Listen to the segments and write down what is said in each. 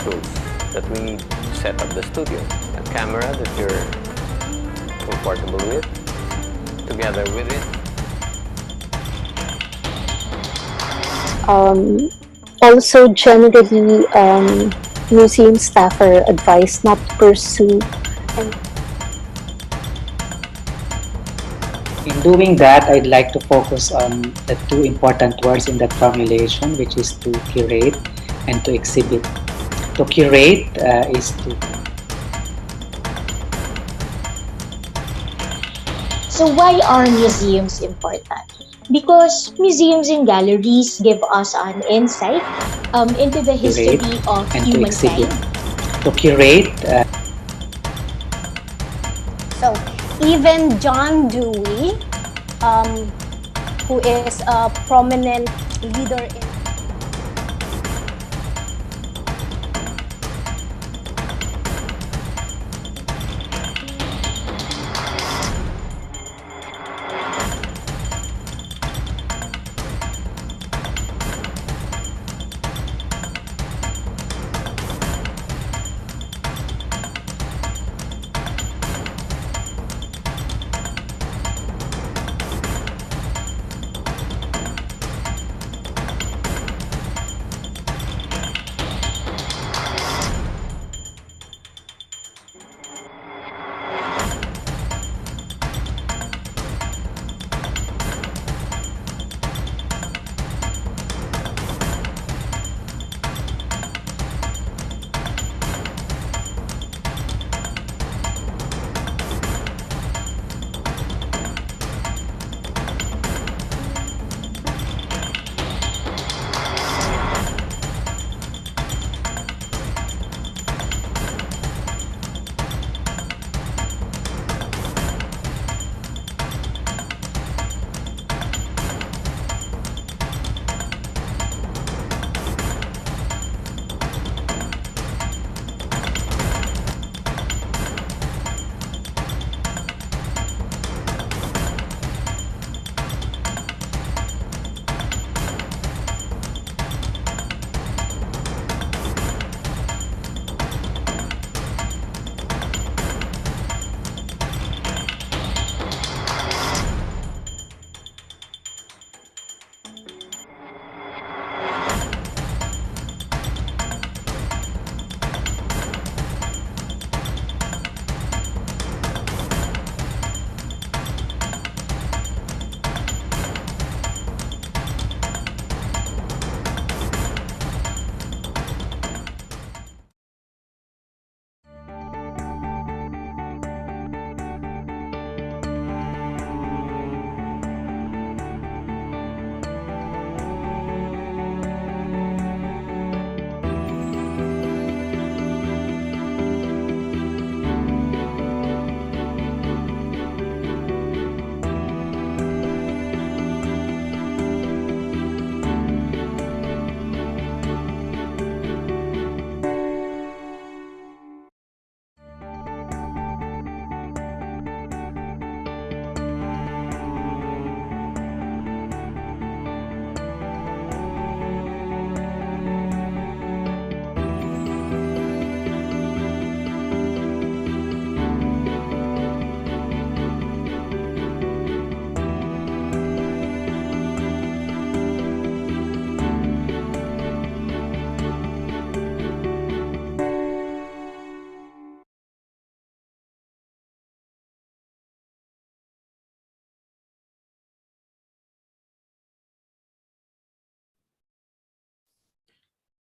tools that we need to set up the studio. A camera that you're comfortable with, together with it. Also, generally, museum staff are advised not to pursue. In doing that, I'd like to focus on the two important words in that formulation, which is to curate and to exhibit. To curate is to... So why are museums important? Because museums and galleries give us an insight into the history of humankind. To curate... So even John Dewey, who is a prominent leader in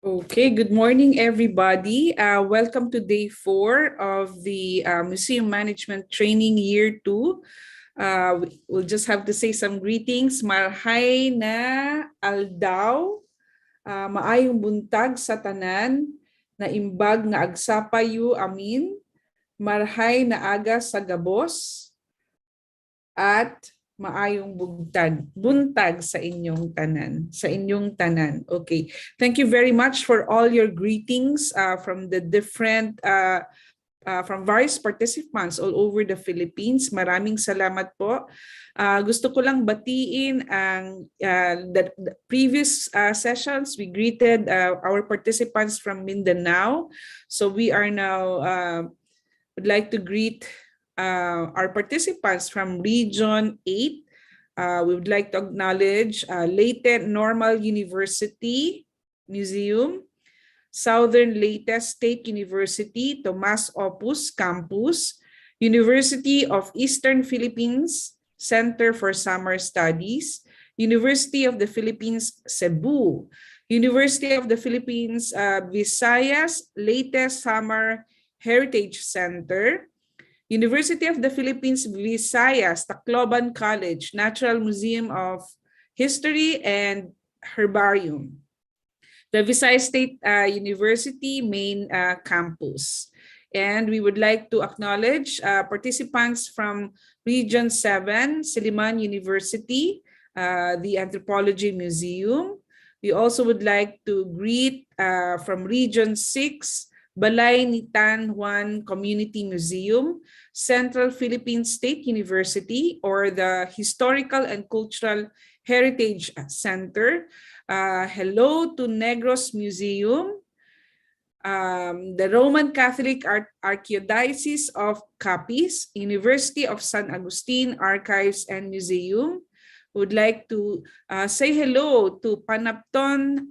Okay, good morning, everybody. Welcome to day 4 of the Museum Management Training Year 2. We'll just have to say some greetings. Marhay na aldaw, maayong buntag sa tanan, na imbag nga agsapayo amin, marhay na aga sa gabos, at maayong buntag sa inyong tanan. Okay. Thank you very much for all your greetings from the different from various participants all over the Philippines. Maraming salamat po. Gusto ko lang batiin ang the previous sessions. We greeted our participants from Mindanao. So we are now would like to greet our participants from Region 8. We would like to acknowledge Leyte Normal University Museum, Southern Leyte State University, Tomas Opus Campus, University of Eastern Philippines Center for Summer Studies, University of the Philippines Cebu, University of the Philippines Visayas Leyte Summer Heritage Center, University of the Philippines Visayas Tacloban College Natural Museum of History and Herbarium, the Visayas State University main campus. And we would like to acknowledge participants from Region 7, Diliman University, the Anthropology Museum. We also would like to greet from Region 6, Balay ni Tan Juan Community Museum, Central Philippine State University, or the Historical and Cultural Heritage Center. Hello to Negros Museum, the Roman Catholic Archdiocese of Capiz, University of San Agustin Archives and Museum. Would like to say hello to Panapton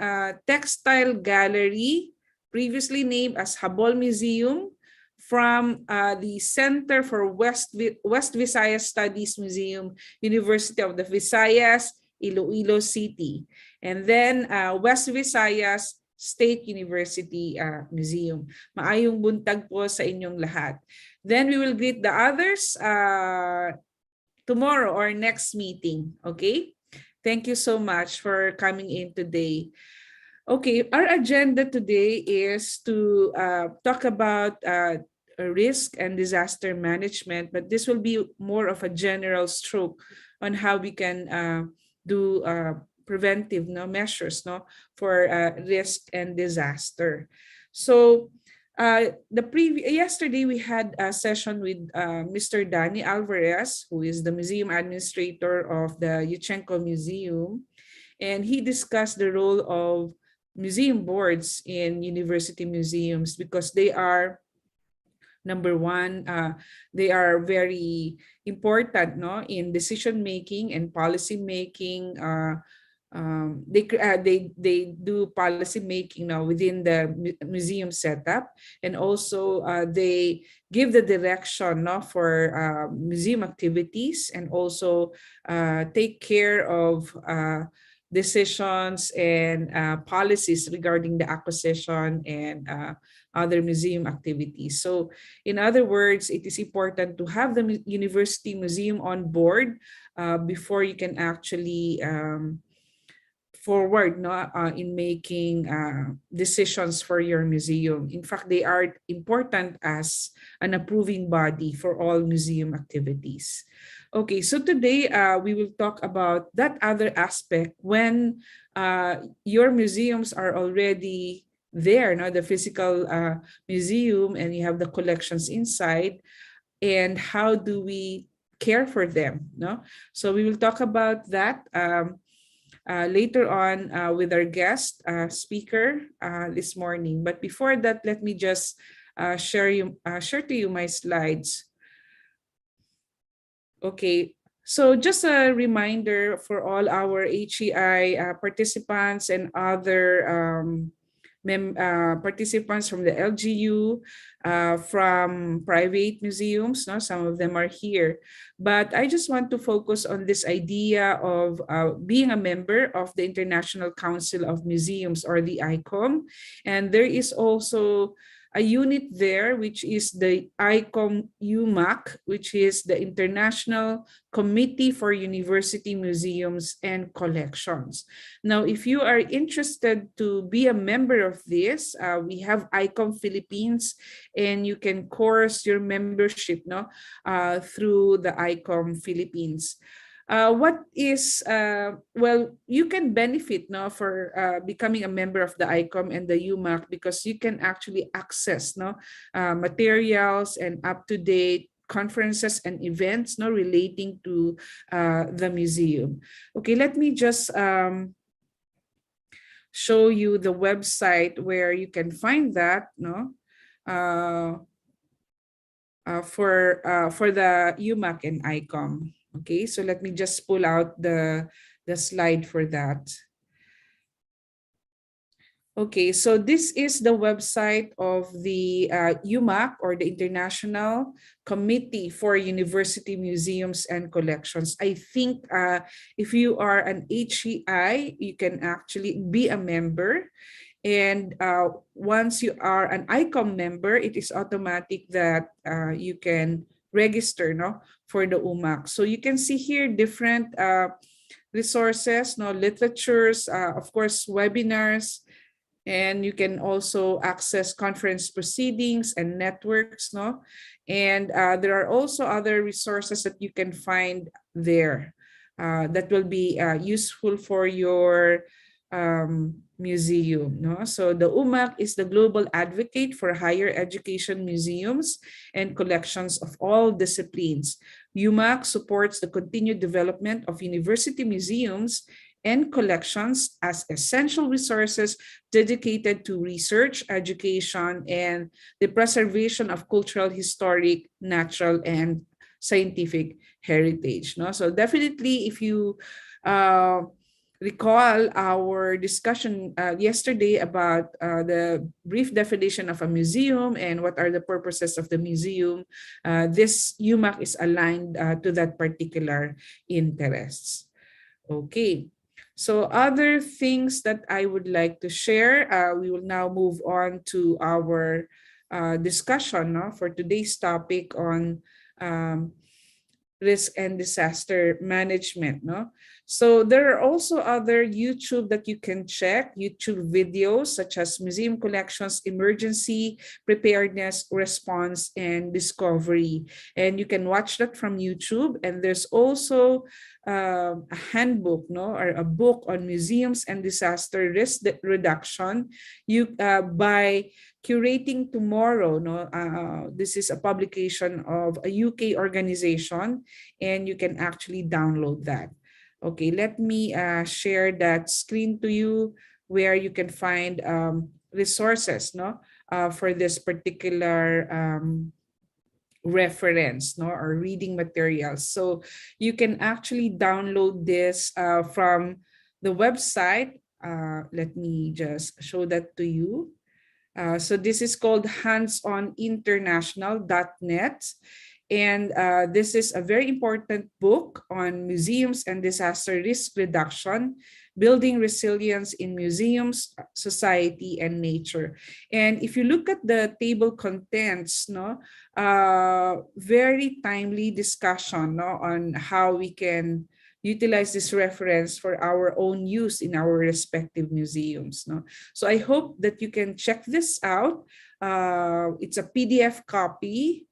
Textile Gallery, previously named as Habol Museum, from the Center for West Visayas Studies Museum, University of the Visayas, Iloilo City. And then West Visayas State University Museum. Maayong buntag po sa inyong lahat. Then we will greet the others tomorrow or next meeting. Okay? Thank you so much for coming in today. Okay, our agenda today is to talk about risk and disaster management, but this will be more of a general stroke on how we can do preventive measures for risk and disaster. So yesterday we had a session with Mr. Danny Alvarez, who is the museum administrator of the Yuchenko Museum, and he discussed the role of museum boards in university museums because they are, number one, they are very important in decision making and policy making. They do policy making within the museum setup, and also they give the direction for museum activities, and also take care of decisions and policies regarding the acquisition and other museum activities. So in other words, it is important to have the university museum on board before you can actually forward in making decisions for your museum. In fact, they are important as an approving body for all museum activities. Okay, so today we will talk about that other aspect when your museums are already there, the physical museum, and you have the collections inside, and how do we care for them? So we will talk about that later on with our guest speaker this morning. But before that, let me just share to you my slides. Okay, so just a reminder for all our HEI participants and other participants from the LGU, from private museums. Some of them are here. But I just want to focus on this idea of being a member of the International Council of Museums, or the ICOM. And there is also a unit there, which is the ICOM UMAC, which is the International Committee for University Museums and Collections. Now, if you are interested to be a member of this, we have ICOM Philippines, and you can course your membership through the ICOM Philippines. Well, you can benefit no for becoming a member of the ICOM and the UMAC, because you can actually access no materials and up-to-date conferences and events no relating to the museum. Okay, let me just show you the website where you can find that no for the UMAC and ICOM. Okay, so let me just pull out the slide for that. Okay, so this is the website of the UMAC, or the International Committee for University Museums and Collections. I think if you are an HEI, you can actually be a member. And once you are an ICOM member, it is automatic that you can register no, for the UMAC. So you can see here different resources, no, literatures, of course, webinars, and you can also access conference proceedings and networks. No? And there are also other resources that you can find there that will be useful for your museum. No? So the UMAC is the global advocate for higher education museums and collections of all disciplines. UMAC supports the continued development of university museums and collections as essential resources dedicated to research, education, and the preservation of cultural, historic, natural, and scientific heritage. No? So definitely, if you recall our discussion yesterday about the brief definition of a museum and what are the purposes of the museum, this UMAC is aligned to that particular interests. Okay. So other things that I would like to share, we will now move on to our discussion no, for today's topic on risk and disaster management. No? So there are also other YouTube that you can check, YouTube videos such as Museum Collections, Emergency, Preparedness, Response, and Discovery. And you can watch that from YouTube. And there's also a handbook, no, or a book on museums and disaster risk reduction by Curating Tomorrow. No, this is a publication of a UK organization, and you can actually download that. Okay, let me share that screen to you where you can find resources no, for this particular reference no, or reading materials. So you can actually download this from the website. Let me just show that to you. So this is called handsoninternational.net. And this is a very important book on museums and disaster risk reduction, building resilience in museums, society, and nature. And if you look at the table contents, no, very timely discussion no, on how we can utilize this reference for our own use in our respective museums. No? So I hope that you can check this out. It's a PDF copy,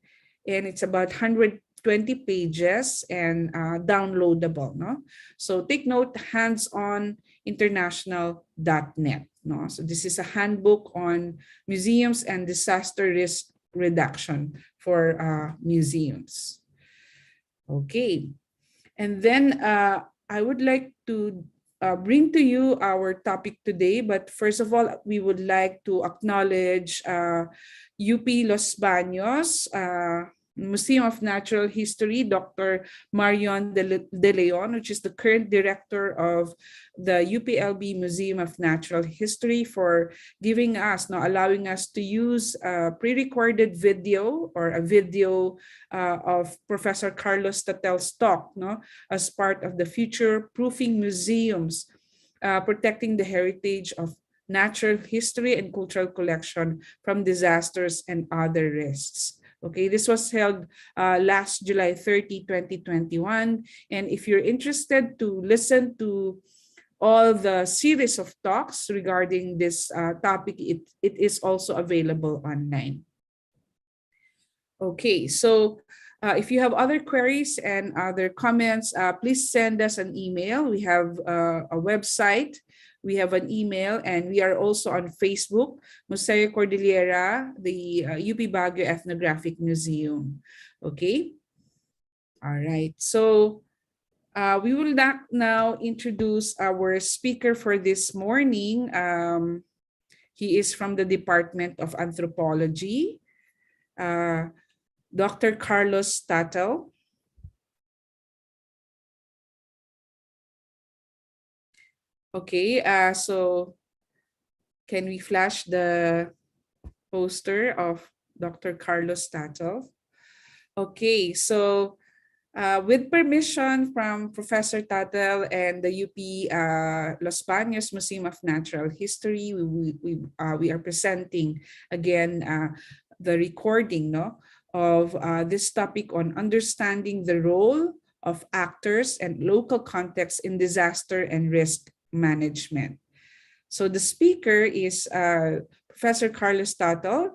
and it's about 120 pages and downloadable. No? So take note, handsoninternational.net. No? So this is a handbook on museums and disaster risk reduction for museums. Okay. And then I would like to bring to you our topic today. But first of all, we would like to acknowledge UP Los Baños Museum of Natural History, Dr. Marion De Leon, which is the current director of the UPLB Museum of Natural History, for giving us, allowing us to use a pre-recorded video or a video of Professor Carlos Tatel's talk, as part of the Future Proofing Museums, protecting the heritage of natural history and cultural collection from disasters and other risks. Okay, this was held last July 30, 2021. And if you're interested to listen to all the series of talks regarding this topic, it is also available online. Okay, so If you have other queries and other comments, please send us an email. We have a website, we have an email, and we are also on Facebook, Museo Cordillera, the UP Baguio Ethnographic Museum. Okay? All right. So we will now introduce our speaker for this morning. He is from the Department of Anthropology, Dr. Carlos Tatel. Okay, so can we flash the poster of Dr. Carlos Tatel? Okay, so with permission from Professor Tatel and the UP Los Baños Museum of Natural History, we are presenting again the recording of this topic on understanding the role of actors and local context in disaster and risk management. So the speaker is Professor Carlos Tatel,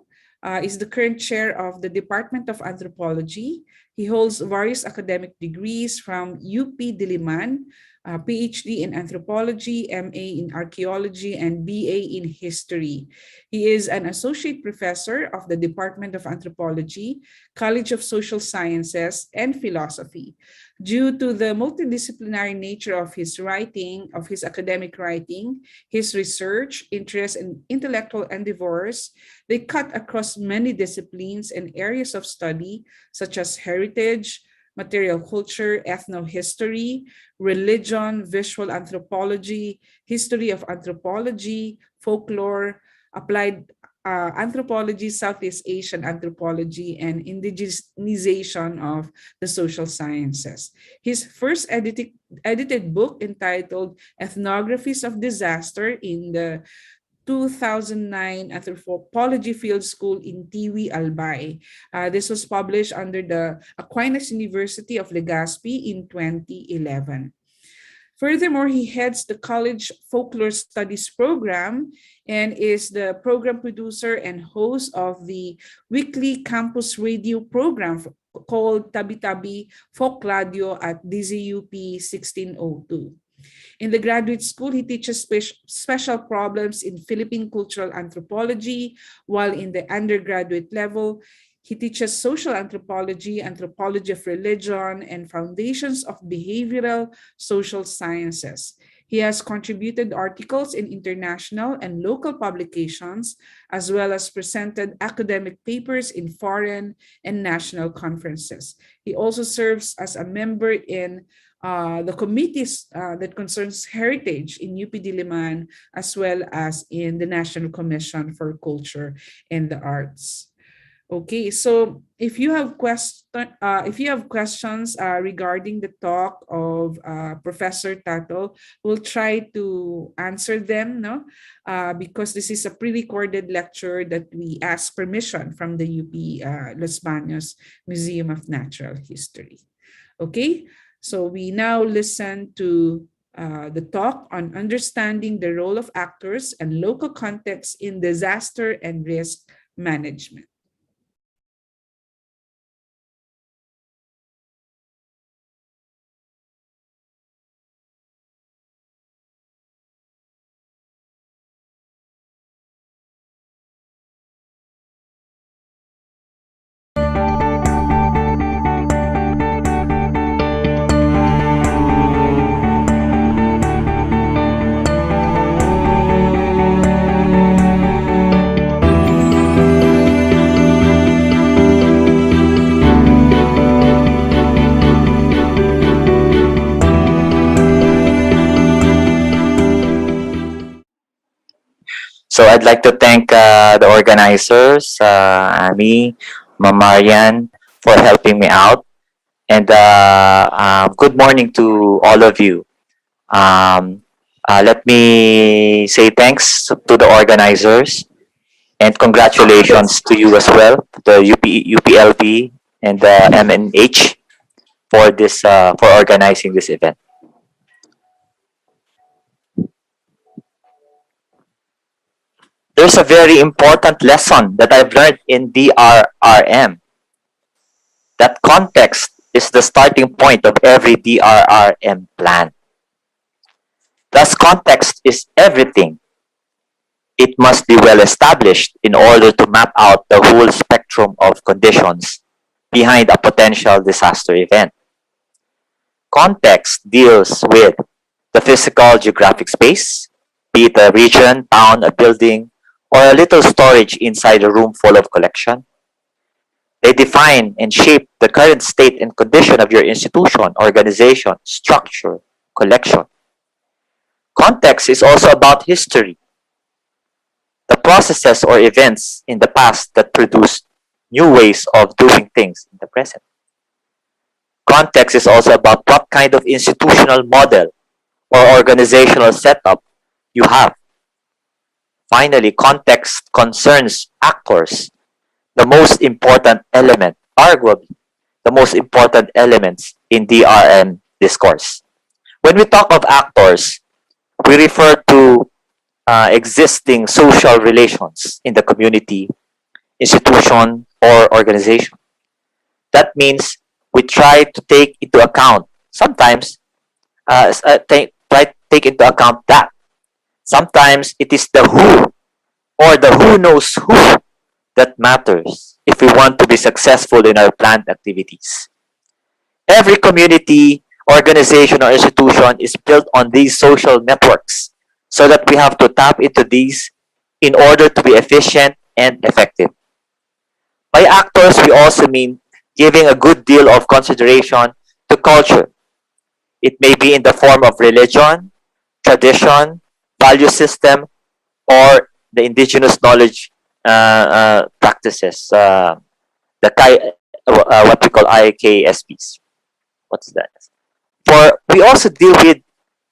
is the current chair of the Department of Anthropology. He holds various academic degrees from UP Diliman, PhD in Anthropology, MA in Archaeology, and BA in History. He is an associate professor of the Department of Anthropology, College of Social Sciences, and Philosophy. Due to the multidisciplinary nature of his writing, of his academic writing, his research, interests, and intellectual endeavors, they cut across many disciplines and areas of study, such as heritage, material culture, ethnohistory, religion, visual anthropology, history of anthropology, folklore, applied anthropology, Southeast Asian anthropology, and indigenization of the social sciences. His first edited book, entitled Ethnographies of Disaster, in the 2009 Anthropology Field School in Tiwi, Albay. This was published under the Aquinas University of Legazpi in 2011. Furthermore, he heads the College Folklore Studies program and is the program producer and host of the weekly campus radio program called Tabi Tabi Folk Radio at DZUP 1602. In the graduate school, he teaches special problems in Philippine cultural anthropology, while in the undergraduate level, he teaches social anthropology, anthropology of religion, and foundations of behavioral social sciences. He has contributed articles in international and local publications, as well as presented academic papers in foreign and national conferences. He also serves as a member in the committees that concerns heritage in UP Diliman, as well as in the National Commission for Culture and the Arts. Okay, so if you have questions regarding the talk of Professor Tatel, we'll try to answer them, because this is a pre-recorded lecture that we ask permission from the UP Los Baños Museum of Natural History. Okay, so we now listen to the talk on understanding the role of actors and local context in disaster and risk management. So I'd like to thank the organizers, Ami, Mamarian, for helping me out. And good morning to all of you. Let me say thanks to the organizers and congratulations to you as well, the UPLB and the MNH for this for organizing this event. There's a very important lesson that I've learned in DRRM. that context is the starting point of every DRRM plan. Thus, context is everything. It must be well established in order to map out the whole spectrum of conditions behind a potential disaster event. Context deals with the physical geographic space, be it a region, town, a building, or a little storage inside a room full of collection. They define and shape the current state and condition of your institution, organization, structure, collection. Context is also about history, the processes or events in the past that produced new ways of doing things in the present. Context is also about what kind of institutional model or organizational setup you have. Finally, context concerns actors, the most important element, arguably, the most important elements in DRM discourse. When we talk of actors, we refer to existing social relations in the community, institution, or organization. That means we try to take into account, sometimes take into account that. Sometimes it is the who or the who knows who that matters if we want to be successful in our planned activities. Every community, organization, or institution is built on these social networks so that we have to tap into these in order to be efficient and effective. By actors, we also mean giving a good deal of consideration to culture. It may be in the form of religion, tradition, value system, or the indigenous knowledge practices, what we call IKSPs. What's that? For we also deal with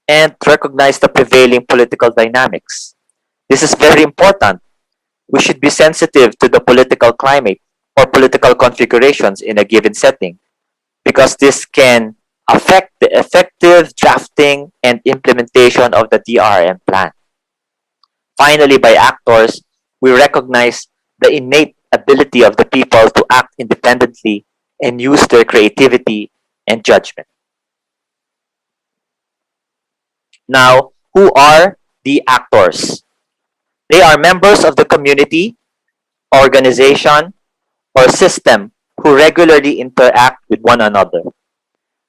and recognize the prevailing political dynamics. This is very important. We should be sensitive to the political climate or political configurations in a given setting because this can affect the effective drafting and implementation of the DRM plan. Finally, by actors, we recognize the innate ability of the people to act independently and use their creativity and judgment. Now, who are the actors? They are members of the community, organization, or system who regularly interact with one another.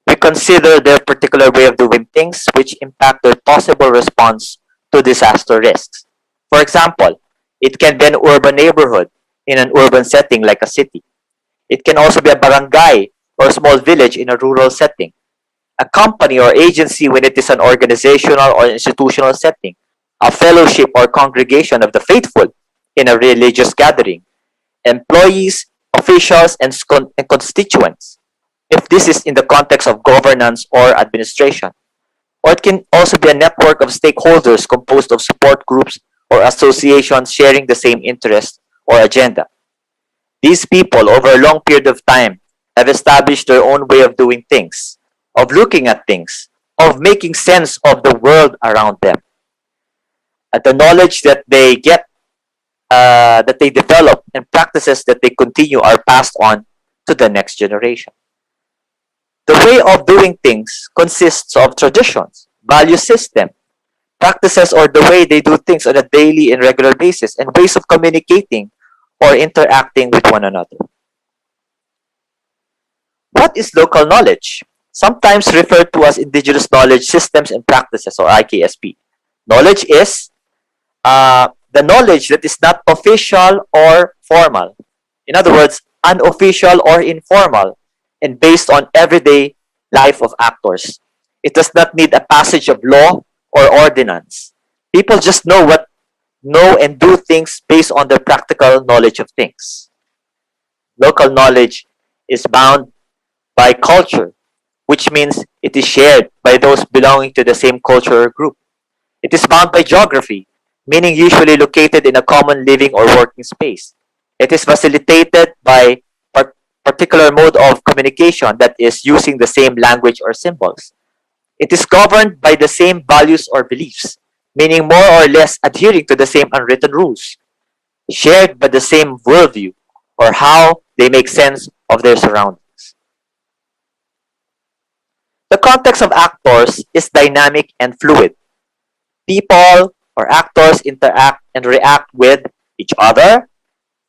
We consider their particular way of doing things which impact their possible response to disaster risks. For example, it can be an urban neighborhood in an urban setting like a city. It can also be a barangay or a small village in a rural setting. A company or agency when it is an organizational or institutional setting. A fellowship or congregation of the faithful in a religious gathering. Employees, officials, and constituents, if this is in the context of governance or administration. Or it can also be a network of stakeholders composed of support groups or associations sharing the same interest or agenda. These people, over a long period of time, have established their own way of doing things, of looking at things, of making sense of the world around them. The knowledge that they get, that they develop, and practices that they continue are passed on to the next generation. The way of doing things consists of traditions, value system, practices or the way they do things on a daily and regular basis, and ways of communicating or interacting with one another. What is local knowledge? Sometimes referred to as indigenous knowledge systems and practices, or IKSP. Knowledge is the knowledge that is not official or formal. In other words, unofficial or informal, and based on everyday life of actors. It does not need a passage of law or ordinance. People just know and do things based on their practical knowledge of things. Local knowledge is bound by culture, which means it is shared by those belonging to the same culture or group. It is bound by geography, meaning usually located in a common living or working space. It is facilitated by particular mode of communication that is using the same language or symbols. It is governed by the same values or beliefs, meaning more or less adhering to the same unwritten rules, shared by the same worldview or how they make sense of their surroundings. The context of actors is dynamic and fluid. People or actors interact and react with each other.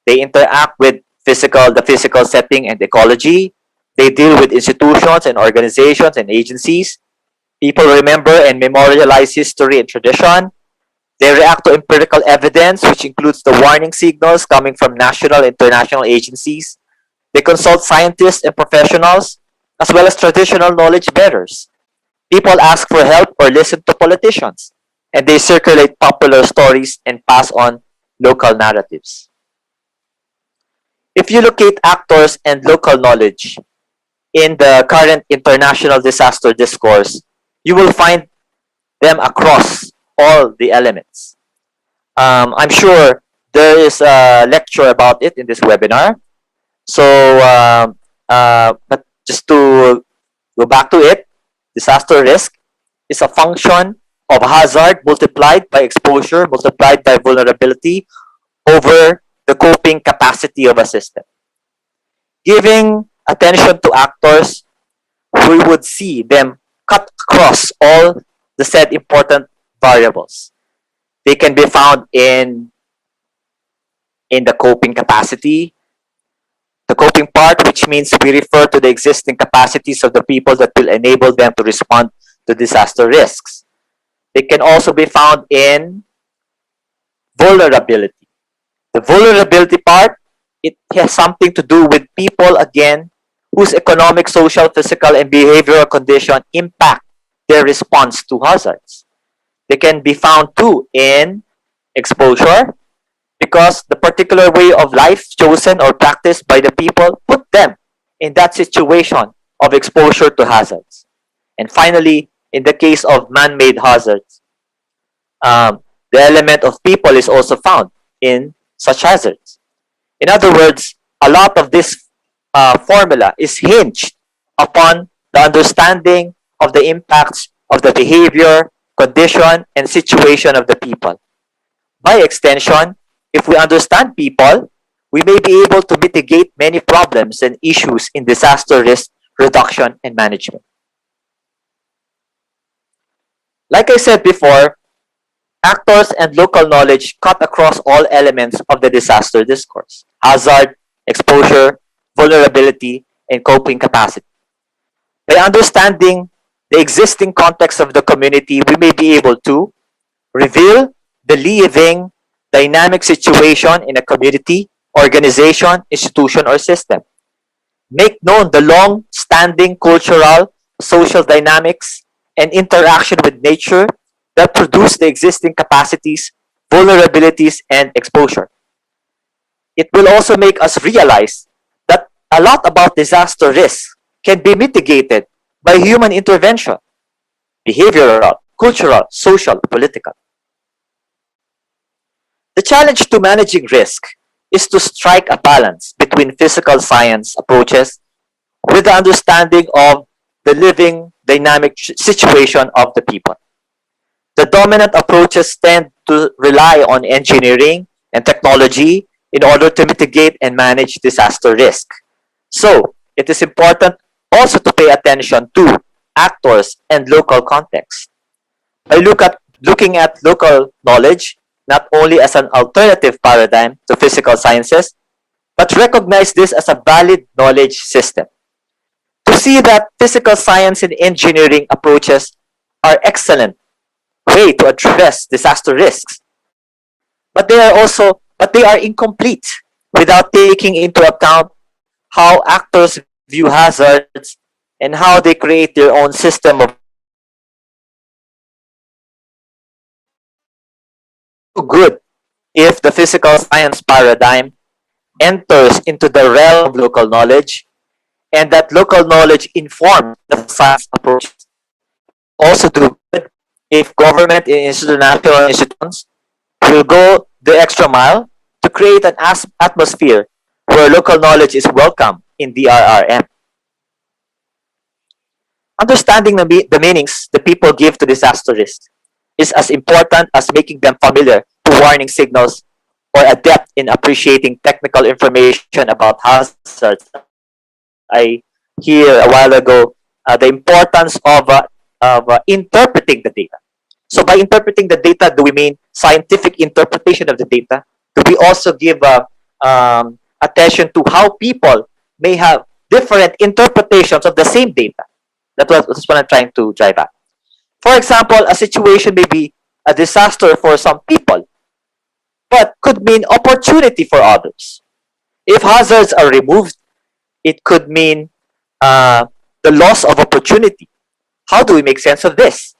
They interact with the physical setting and ecology. They deal with institutions and organizations and agencies. People remember and memorialize history and tradition. They react to empirical evidence, which includes the warning signals coming from national and international agencies. They consult scientists and professionals, as well as traditional knowledge bearers. People ask for help or listen to politicians, and they circulate popular stories and pass on local narratives. If you locate actors and local knowledge in the current international disaster discourse, you will find them across all the elements. I'm sure there is a lecture about it in this webinar. So, but just to go back to it, disaster risk is a function of hazard multiplied by exposure multiplied by vulnerability over the coping capacity of a system. Giving attention to actors, we would see them cut across all the said important variables. They can be found in the coping capacity, the coping part, which means we refer to the existing capacities of the people that will enable them to respond to disaster risks. They can also be found in vulnerability. The vulnerability part, it has something to do with people, again, whose economic, social, physical, and behavioral condition impact their response to hazards. They can be found too in exposure, because the particular way of life chosen or practiced by the people put them in that situation of exposure to hazards. And finally, in the case of man-made hazards, the element of people is also found in such hazards. In other words, a lot of this formula is hinged upon the understanding of the impacts of the behavior, condition, and situation of the people. By extension, if we understand people, we may be able to mitigate many problems and issues in disaster risk reduction and management. Like I said before, actors and local knowledge cut across all elements of the disaster discourse: hazard, exposure, vulnerability, and coping capacity. By understanding the existing context of the community, we may be able to reveal the living, dynamic situation in a community, organization, institution, or system. Make known the long-standing cultural, social dynamics, and interaction with nature that produce the existing capacities, vulnerabilities, and exposure. It will also make us realize that a lot about disaster risk can be mitigated by human intervention: behavioral, cultural, social, political. The challenge to managing risk is to strike a balance between physical science approaches with the understanding of the living, dynamic situation of the people. The dominant approaches tend to rely on engineering and technology in order to mitigate and manage disaster risk. So, it is important also to pay attention to actors and local context. By looking at local knowledge not only as an alternative paradigm to physical sciences, but recognize this as a valid knowledge system. To see that physical science and engineering approaches are excellent way to address disaster risks, but they are incomplete without taking into account how actors view hazards and how they create their own system of good if the physical science paradigm enters into the realm of local knowledge, and that local knowledge informs the science approach. Also do good if government and international institutions will go the extra mile to create an atmosphere where local knowledge is welcome in DRRM. Understanding the meanings the people give to disaster risk is as important as making them familiar to warning signals or adept in appreciating technical information about hazards. I hear a while ago the importance of interpreting the data. So by interpreting the data, do we mean scientific interpretation of the data? Do we also give attention to how people may have different interpretations of the same data? That's what I'm trying to drive at. For example, a situation may be a disaster for some people, but could mean opportunity for others. If hazards are removed, it could mean the loss of opportunity. How do we make sense of this?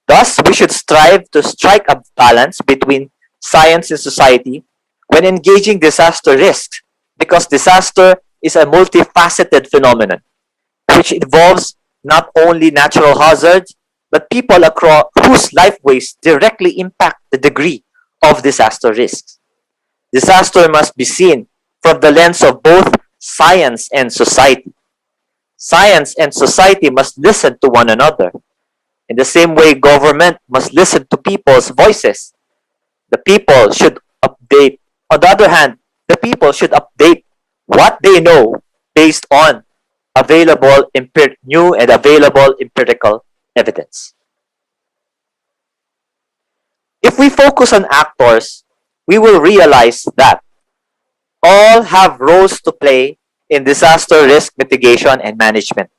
Thus, we should strive to strike a balance between science and society when engaging disaster risks, because disaster is a multifaceted phenomenon which involves not only natural hazards but people across whose lifeways directly impact the degree of disaster risks. Disaster must be seen from the lens of both science and society. Science and society must listen to one another. In the same way, government must listen to people's voices. The people should update. On the other hand, the people should update what they know based on new and available empirical evidence. If we focus on actors, we will realize that all have roles to play in disaster risk mitigation and management,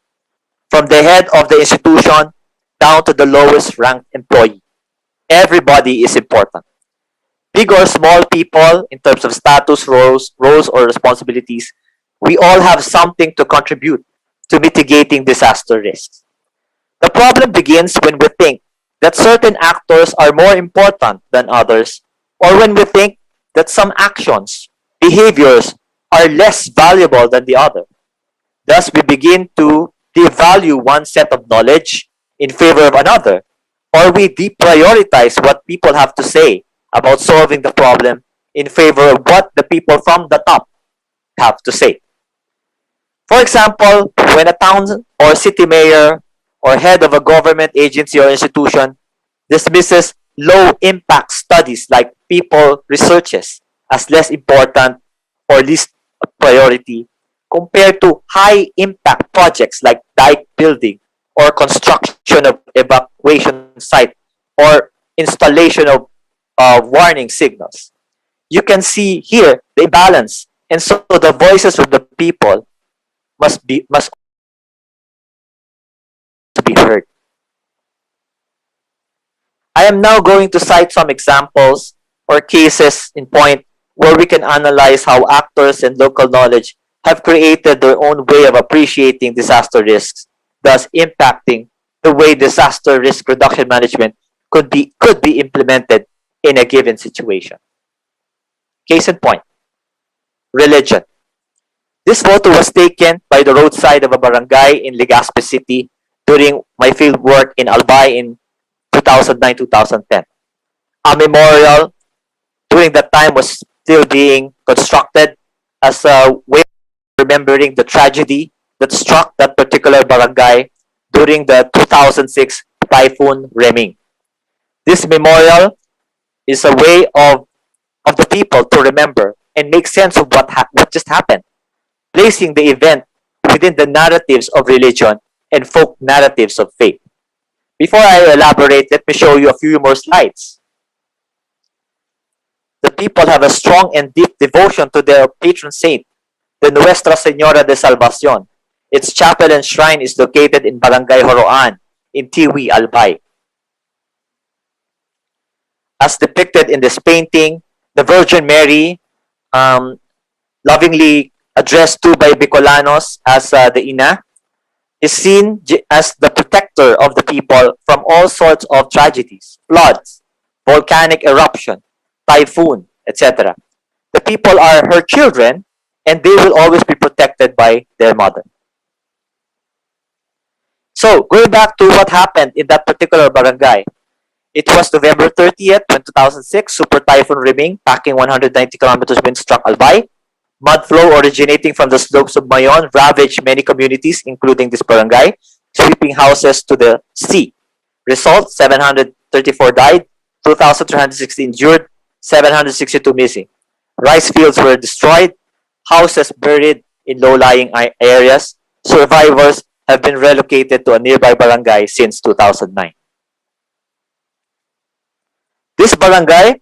from the head of the institution down to the lowest ranked employee. Everybody is important. Big or small people, in terms of status, roles or responsibilities, we all have something to contribute to mitigating disaster risks. The problem begins when we think that certain actors are more important than others, or when we think that some actions, behaviors are less valuable than the other. Thus, we begin to devalue one set of knowledge in favor of another, or we deprioritize what people have to say about solving the problem in favor of what the people from the top have to say. For example, when a town or city mayor or head of a government agency or institution dismisses low-impact studies like people researches as less important or least priority compared to high-impact projects like dike building or construction of evacuation site or installation of warning signals. You can see here the imbalance, and so the voices of the people must be heard. I am now going to cite some examples or cases in point where we can analyze how actors and local knowledge have created their own way of appreciating disaster risks, thus impacting the way disaster risk reduction management could be implemented in a given situation. Case in point, religion. This photo was taken by the roadside of a barangay in Legazpi City during my field work in Albay in 2009-2010. A memorial during that time was still being constructed as a way of remembering the tragedy that struck that particular barangay during the 2006 Typhoon Reming. This memorial is a way of the people to remember and make sense of what just happened, placing the event within the narratives of religion and folk narratives of faith. Before I elaborate, let me show you a few more slides. The people have a strong and deep devotion to their patron saint, the Nuestra Señora de Salvacion. Its chapel and shrine is located in Barangay Horoan in Tiwi, Albay. As depicted in this painting, the Virgin Mary, lovingly addressed to by Bicolanos as the Ina, is seen as the protector of the people from all sorts of tragedies, floods, volcanic eruption, typhoon, etc. The people are her children, and they will always be protected by their mother. So, going back to what happened in that particular barangay, it was November 30th, 2006, Super Typhoon Reming, packing 190 kilometers wind struck Albay. Mud flow originating from the slopes of Mayon ravaged many communities, including this barangay, sweeping houses to the sea. Result, 734 died, 2,360 injured, 762 missing. Rice fields were destroyed, houses buried in low-lying areas. Survivors have been relocated to a nearby barangay since 2009. This barangay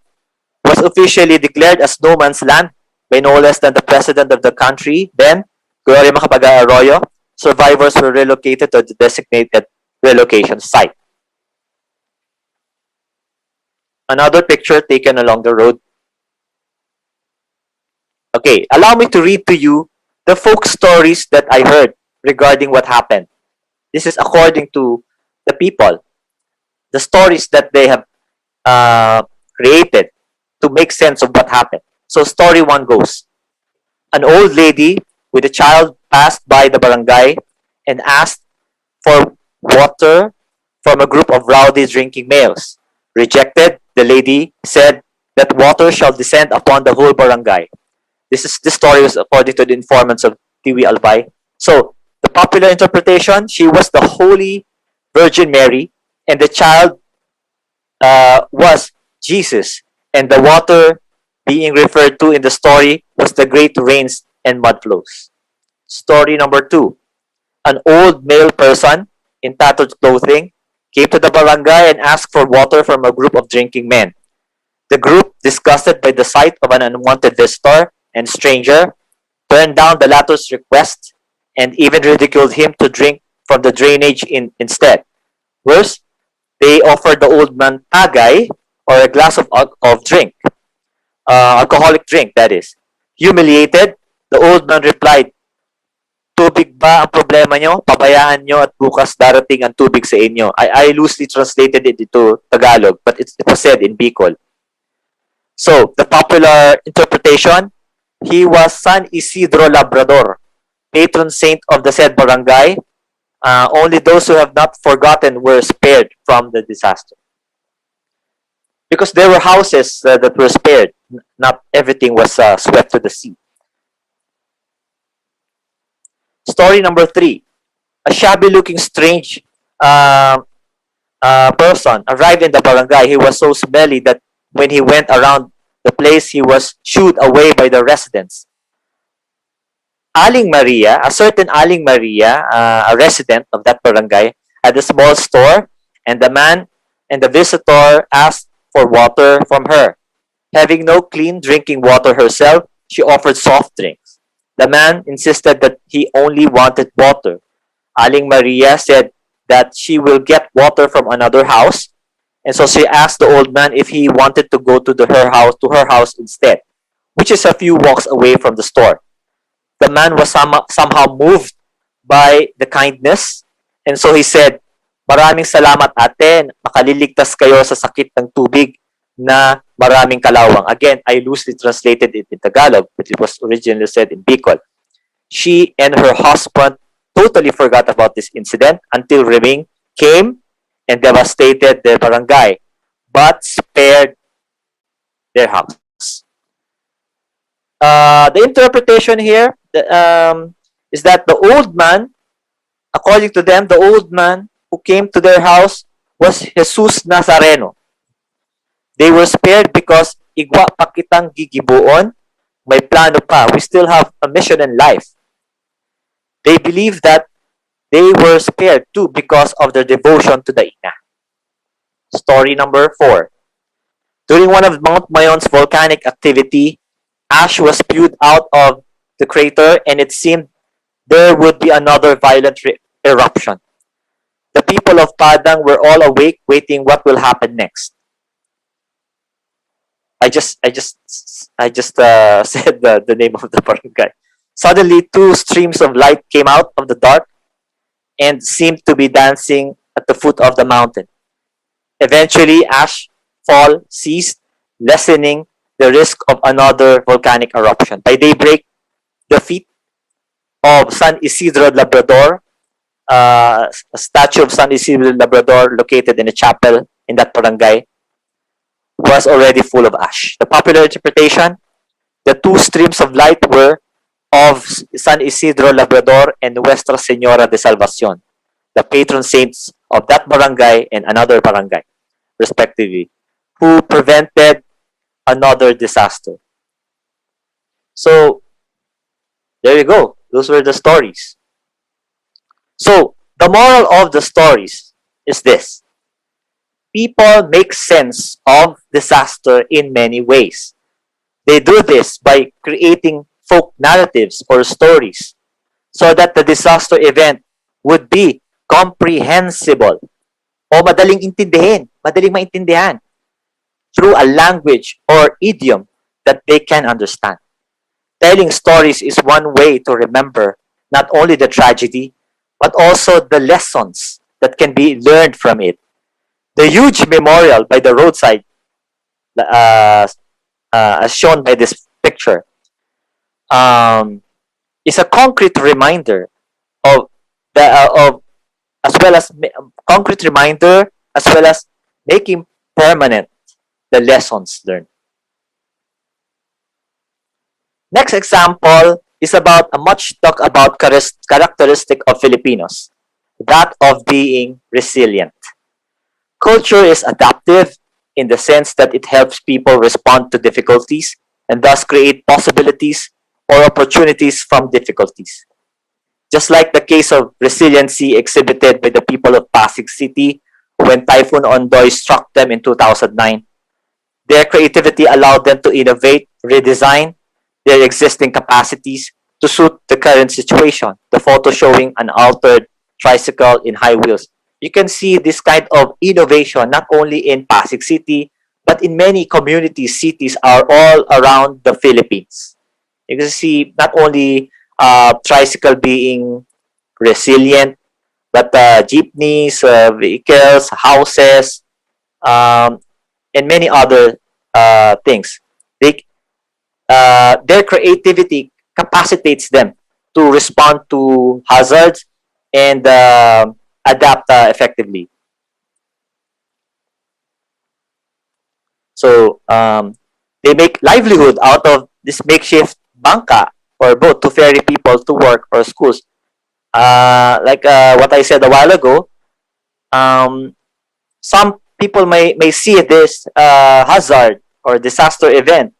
was officially declared as no man's land by no less than the president of the country, then, Gloria Macapagal Arroyo. Survivors were relocated to the designated relocation site. Another picture taken along the road. Okay, allow me to read to you the folk stories that I heard regarding what happened. This is according to the people, the stories that they have created to make sense of what happened. So story one goes, an old lady with a child passed by the barangay and asked for water from a group of rowdy drinking males. Rejected, the lady said that water shall descend upon the whole barangay. This story was according to the informants of Tiwi Albay. So the popular interpretation, she was the Holy Virgin Mary, and the child was Jesus, and the water being referred to in the story was the great rains and mud flows. Story number two. An old male person in tattered clothing came to the barangay and asked for water from a group of drinking men. The group, disgusted by the sight of an unwanted visitor and stranger, turned down the latter's request and even ridiculed him to drink from the drainage instead. Worse, they offered the old man tagay, or a glass of drink, alcoholic drink, that is. Humiliated, the old man replied, "Tubig ba ang problema nyo? Pabayaan nyo at bukas darating ang tubig sa inyo." I loosely translated it into Tagalog, but it was said in Bicol. So, the popular interpretation, he was San Isidro Labrador, patron saint of the said barangay. Only those who have not forgotten were spared from the disaster. Because there were houses that were spared, not everything was swept to the sea. Story number three. A shabby-looking strange person arrived in the barangay. He was so smelly that when he went around the place, he was shooed away by the residents. Aling Maria, a certain Aling Maria, a resident of that barangay, had a small store, and the man and the visitor asked for water from her. Having no clean drinking water herself, she offered soft drinks. The man insisted that he only wanted water. Aling Maria said that she will get water from another house, and so she asked the old man if he wanted to go to her house instead, which is a few walks away from the store. The man was somehow moved by the kindness, and so he said, "Maraming salamat ate, makaliligtas kayo sa sakit ng tubig na maraming kalawang." Again, I loosely translated it in Tagalog, but it was originally said in Bicol. She and her husband totally forgot about this incident until Reming came and devastated their barangay, but spared their house. The interpretation here is that the old man, according to them, the old man who came to their house was Jesus Nazareno. They were spared because igwa pa kitang gigibuon, may plano pa. We still have a mission in life. They believe that they were spared too because of their devotion to the Ina. Story number 4. During one of Mount Mayon's volcanic activity, ash was spewed out of the crater, and it seemed there would be another violent eruption. The people of Padang were all awake, waiting what will happen next. I just said the name of the barangay. Suddenly, two streams of light came out of the dark and seemed to be dancing at the foot of the mountain. Eventually, ash fall ceased, lessening the risk of another volcanic eruption. By daybreak, the feet of San Isidro Labrador, a statue of San Isidro Labrador located in a chapel in that barangay, was already full of ash. The popular interpretation, the two streams of light were of San Isidro Labrador and Nuestra Señora de Salvacion, the patron saints of that barangay and another barangay, respectively, who prevented another disaster. So, there you go. Those were the stories. So, the moral of the stories is this: people make sense of disaster in many ways. They do this by creating folk narratives or stories so that the disaster event would be comprehensible o madaling maintindihan through a language or idiom that they can understand. Telling stories is one way to remember not only the tragedy, but also the lessons that can be learned from it. The huge memorial by the roadside, uh, as shown by this picture, um, is a concrete reminder of of as well as concrete reminder as well as making permanent the lessons learned. Next example is about a much talked about characteristic of Filipinos, that of being resilient. Culture is adaptive in the sense that it helps people respond to difficulties and thus create possibilities or opportunities from difficulties. Just like the case of resiliency exhibited by the people of Pasig City when Typhoon Ondoy struck them in 2009, their creativity allowed them to innovate, redesign their existing capacities to suit the current situation. The photo showing an altered tricycle in high wheels. You can see this kind of innovation not only in Pasig City, but in many communities, cities are all around the Philippines. You can see not only tricycle being resilient, but jeepneys, vehicles, houses, um, and many other things. They, their creativity capacitates them to respond to hazards and adapt effectively. So they make livelihood out of this makeshift bangka or boat to ferry people to work or schools. Like what I said a while ago, um, some people may see this hazard or disaster event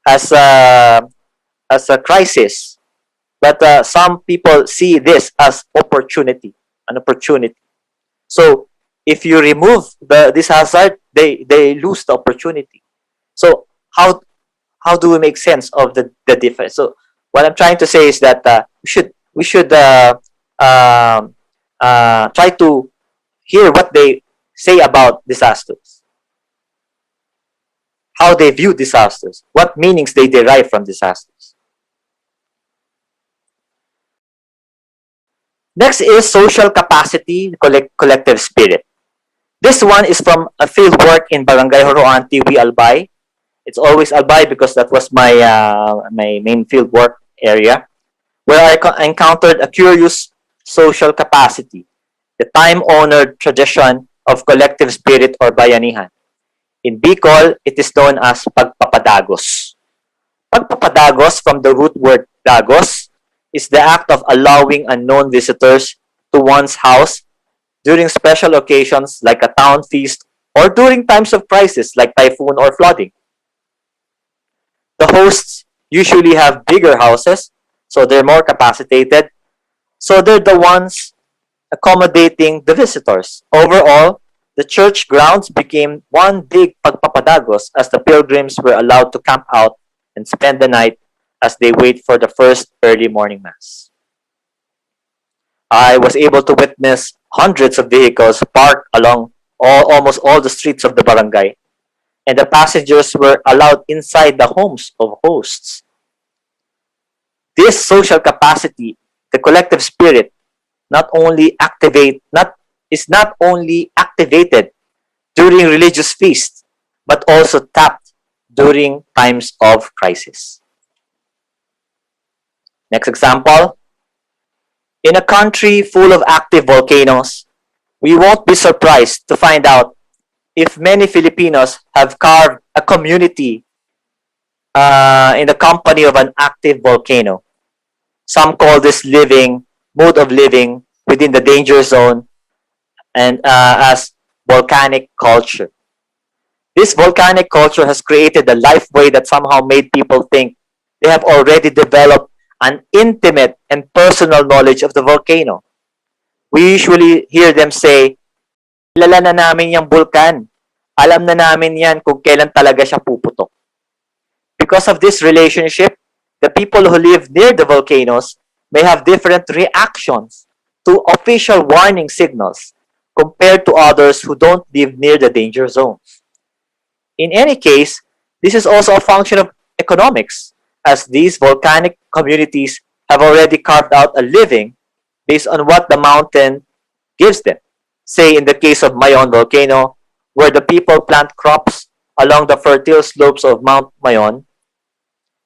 as a crisis, but some people see this as an opportunity. So if you remove this hazard, they lose the opportunity. So how do we make sense of the difference? So what I'm trying to say is that we should um, try to hear what they say about disasters, how they view disasters, what meanings they derive from disasters. Next is social capacity, collective spirit. This one is from a field work in Barangay Horoan, Tiwi, Albay. It's always Albay because that was my main field work area, where I encountered a curious social capacity, the time-honored tradition of collective spirit or bayanihan. In Bicol, it is known as pagpapadagos. Pagpapadagos, from the root word dagos, is the act of allowing unknown visitors to one's house during special occasions like a town feast or during times of crisis like typhoon or flooding. The hosts usually have bigger houses, so they're more capacitated. So they're the ones accommodating the visitors. Overall, the church grounds became one big pagpapadagos as the pilgrims were allowed to camp out and spend the night as they wait for the first early morning mass. I was able to witness hundreds of vehicles parked along almost all the streets of the barangay, and the passengers were allowed inside the homes of hosts. This social capacity, the collective spirit, not only activated during religious feasts, but also tapped during times of crisis. Next example. In a country full of active volcanoes, we won't be surprised to find out if many Filipinos have carved a community in the company of an active volcano. Some call this mode of living within the danger zone and as volcanic culture. This volcanic culture has created a lifeway that somehow made people think they have already developed an intimate and personal knowledge of the volcano. we usually hear them say, kilala na namin yung bulkan. Alam na namin yan kung kailan talaga siya puputok. Because of this relationship, the people who live near the volcanoes may have different reactions to official warning signals compared to others who don't live near the danger zones. In any case, this is also a function of economics, as these volcanic communities have already carved out a living based on what the mountain gives them. Say in the case of Mayon volcano, where the people plant crops along the fertile slopes of Mount Mayon,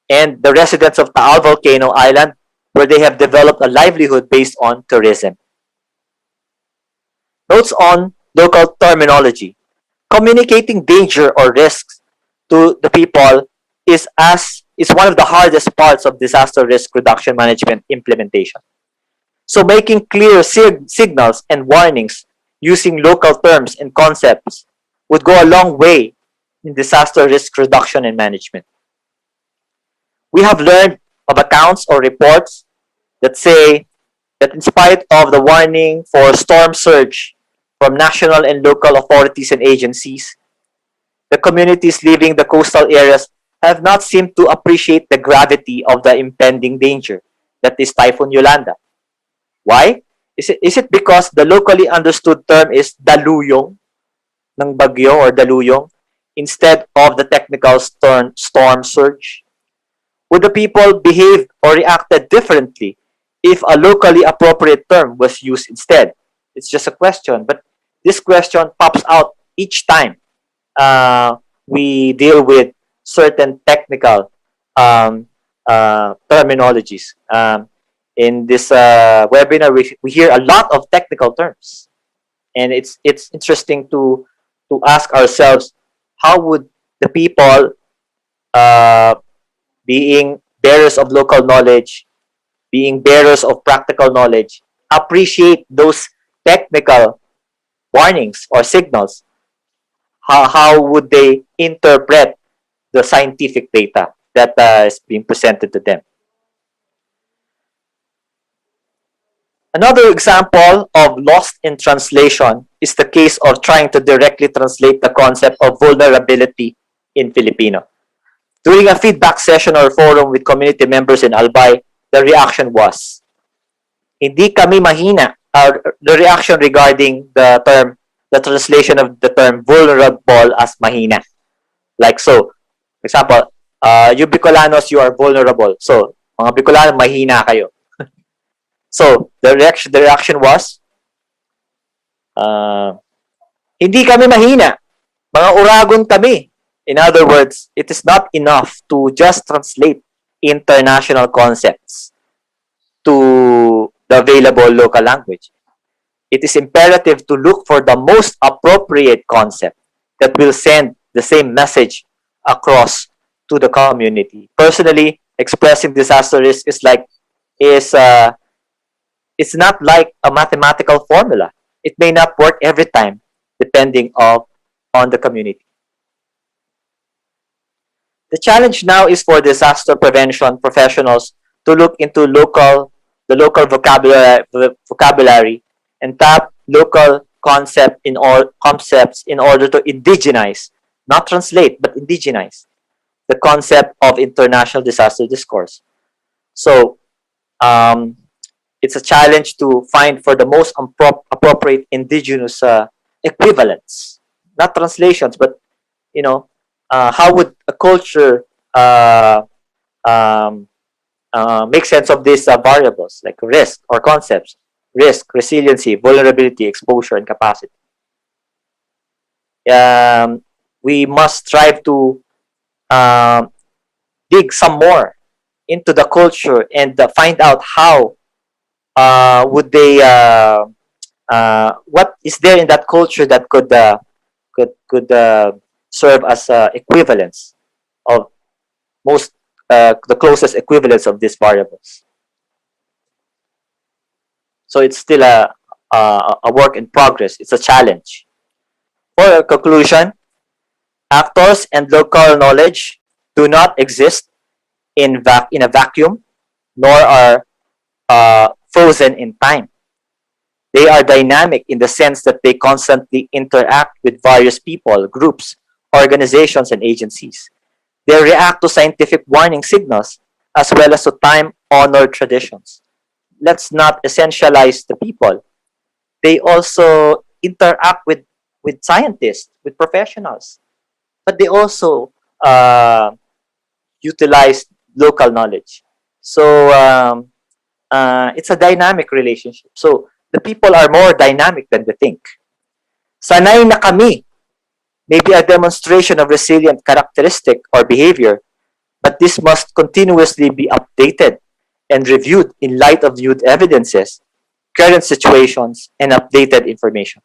and the residents of Taal Volcano Island, where they have developed a livelihood based on tourism. Notes on local terminology. Communicating danger or risks to the people is one of the hardest parts of disaster risk reduction management implementation. So making clear signals and warnings using local terms and concepts would go a long way in disaster risk reduction and management. We have learned of accounts or reports that say that in spite of the warning for storm surge from national and local authorities and agencies, the communities living the coastal areas have not seemed to appreciate the gravity of the impending danger, that is Typhoon Yolanda. Why? Is it because the locally understood term is daluyong ng Baguio or daluyong instead of the technical storm surge? Would the people behave or reacted differently if a locally appropriate term was used instead? It's just a question, but this question pops out each time we deal with certain technical terminologies. In this webinar, we hear a lot of technical terms, and it's interesting to ask ourselves, how would the people being bearers of local knowledge, being bearers of practical knowledge, appreciate those technical warnings or signals? How would they interpret the scientific data that is being presented to them? Another example of lost in translation is the case of trying to directly translate the concept of vulnerability in Filipino. During a feedback session or forum with community members in Albay, the reaction was, hindi kami mahina. The reaction regarding the translation of the term vulnerable as mahina. Like so, for example, you Bicolanos, you are vulnerable. So, mga Bicolano, mahina kayo. So, the reaction was, hindi kami mahina. Mga uragon kami. In other words, it is not enough to just translate international concepts to the available local language. It is imperative to look for the most appropriate concept that will send the same message across to the community. Personally, expressing disaster risk is it's not like a mathematical formula. It may not work every time, depending on the community. The challenge now is for disaster prevention professionals to look into the local vocabulary and tap local concepts in order to indigenize, not translate, but indigenize the concept of international disaster discourse. So, it's a challenge to find for the most appropriate indigenous equivalents, not translations, but how would a culture make sense of these variables like risk or concepts, risk, resiliency, vulnerability, exposure, and capacity. We must strive to dig some more into the culture and find out how would they what is there in that culture that could serve as equivalents of the closest equivalents of these variables. So it's still a work in progress. It's a challenge. For a conclusion, actors and local knowledge do not exist in a vacuum, nor are frozen in time. They are dynamic in the sense that they constantly interact with various people, groups, organizations, and agencies. They react to scientific warning signals as well as to time-honored traditions. Let's not essentialize the people. They also interact with scientists, with professionals, but they also utilize local knowledge. So it's a dynamic relationship. So the people are more dynamic than we think. Sanay na kami may be a demonstration of resilient characteristic or behavior, but this must continuously be updated and reviewed in light of new evidences, current situations, and updated information.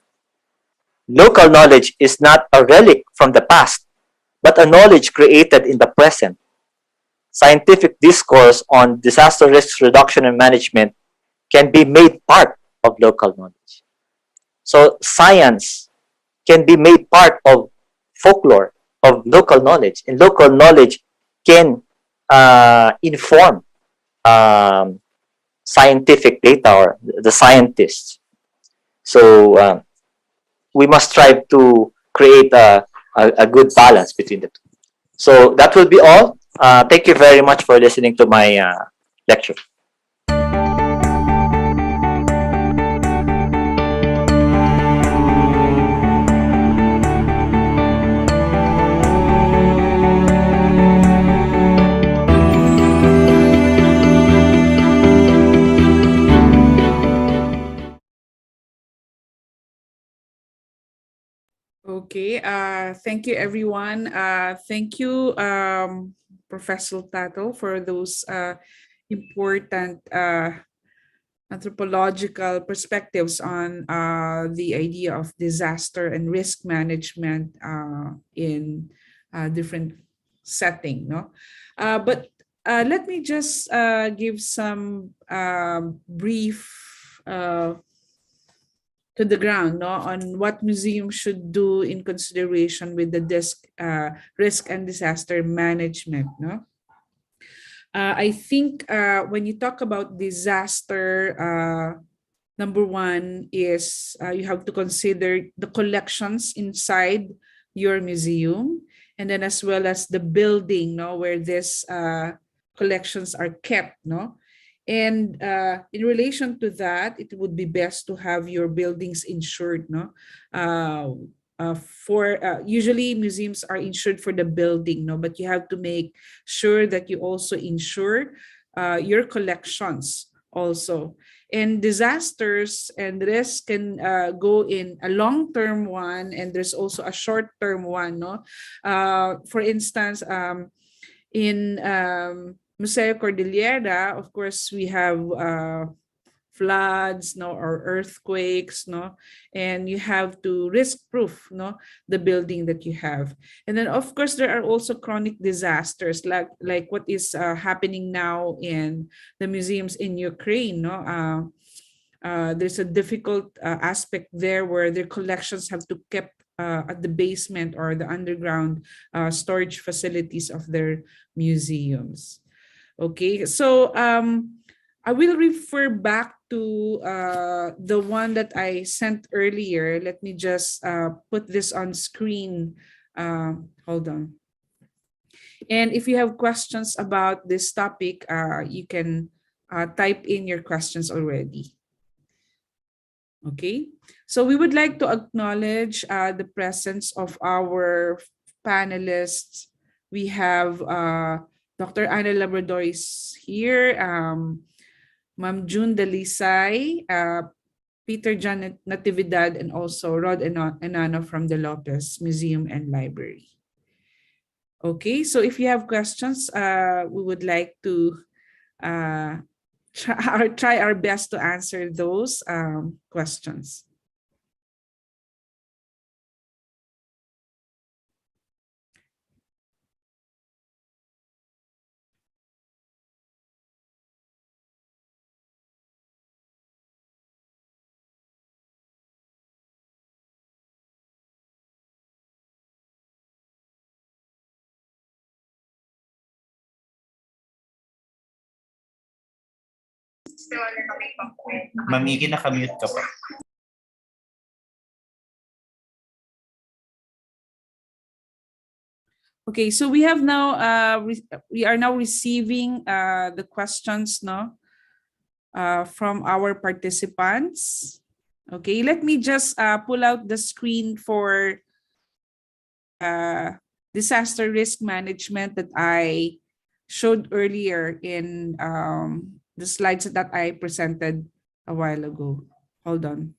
Local knowledge is not a relic from the past, but a knowledge created in the present. Scientific discourse on disaster risk reduction and management can be made part of local knowledge. So science can be made part of folklore, of local knowledge, and local knowledge can inform um, scientific data or the scientists. So we must strive to create a good balance between the two. So that will be all. Thank you very much for listening to my lecture. Okay, thank you everyone. Thank you, Professor Tato, for those important anthropological perspectives on the idea of disaster and risk management in different setting. No, but let me just give some brief to the ground, no, on what museums should do in consideration with the risk and disaster management. No, I think when you talk about disaster, number one is you have to consider the collections inside your museum, and then as well as the building, no, where these collections are kept, no. And in relation to that, it would be best to have your buildings insured, no. For usually museums are insured for the building, no, but you have to make sure that you also insure your collections also. And disasters and risk can go in a long-term one, and there's also a short-term one, no. For instance, in Museo Cordillera, of course, we have floods, no, or earthquakes, no, and you have to risk-proof, no, the building that you have. And then, of course, there are also chronic disasters, like what is happening now in the museums in Ukraine, no. There's a difficult aspect there where their collections have to kept at the basement or the underground storage facilities of their museums. Okay, so I will refer back to the one that I sent earlier. Let me just put this on screen. Hold on. And if you have questions about this topic, you can type in your questions already. Okay, so we would like to acknowledge the presence of our panelists. We have Dr. Ana Labrador is here, Ma'am June Dalisay, Peter John Natividad, and also Rod Enano from the Lopez Museum and Library. Okay, so if you have questions, we would like to try our best to answer those questions. Mamigi, nakamute ka pa. Okay, so we have now we are now receiving the questions, no, from our participants. Okay, let me just pull out the screen for disaster risk management that I showed earlier in the slides that I presented a while ago. Hold on.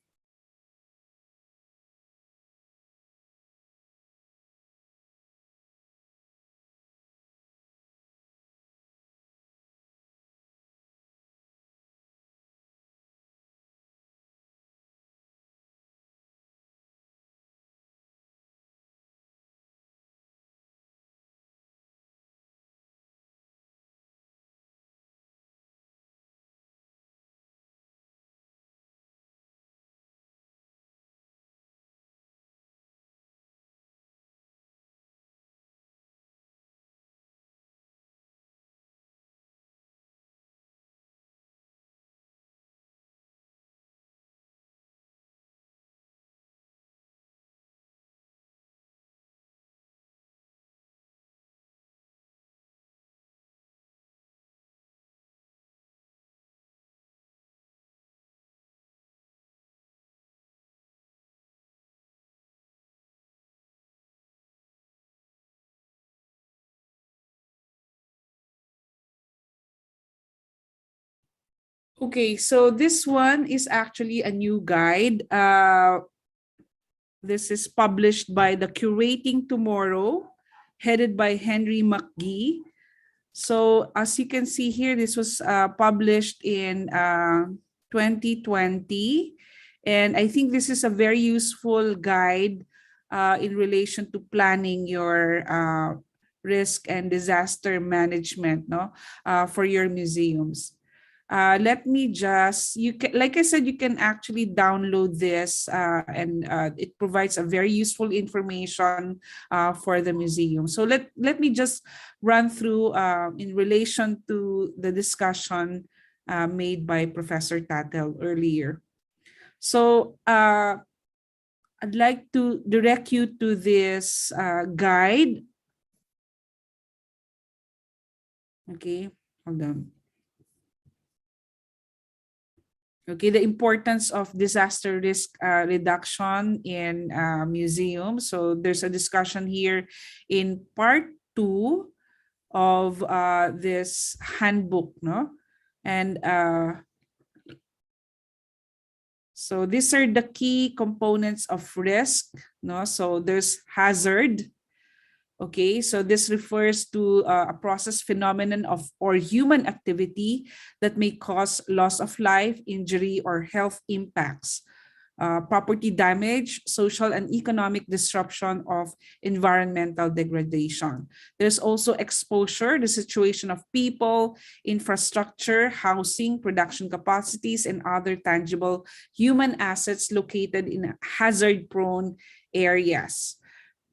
Okay, so this one is actually a new guide. This is published by the Curating Tomorrow, headed by Henry McGee. So as you can see here, this was published in 2020. And I think this is a very useful guide in relation to planning your risk and disaster management, no, for your museums. Let me just, you can, like I said, you can actually download this and it provides a very useful information for the museum. So let me just run through in relation to the discussion made by Professor Tatel earlier. So I'd like to direct you to this guide. Okay, hold on. Okay, the importance of disaster risk reduction in museums. So there's a discussion here in part 2 of this handbook, no? And so these are the key components of risk, no? So there's hazard. Okay, so this refers to a process phenomenon of or human activity that may cause loss of life, injury, or health impacts, property damage, social and economic disruption of environmental degradation. There's also exposure, the situation of people, infrastructure, housing, production capacities, and other tangible human assets located in hazard-prone areas.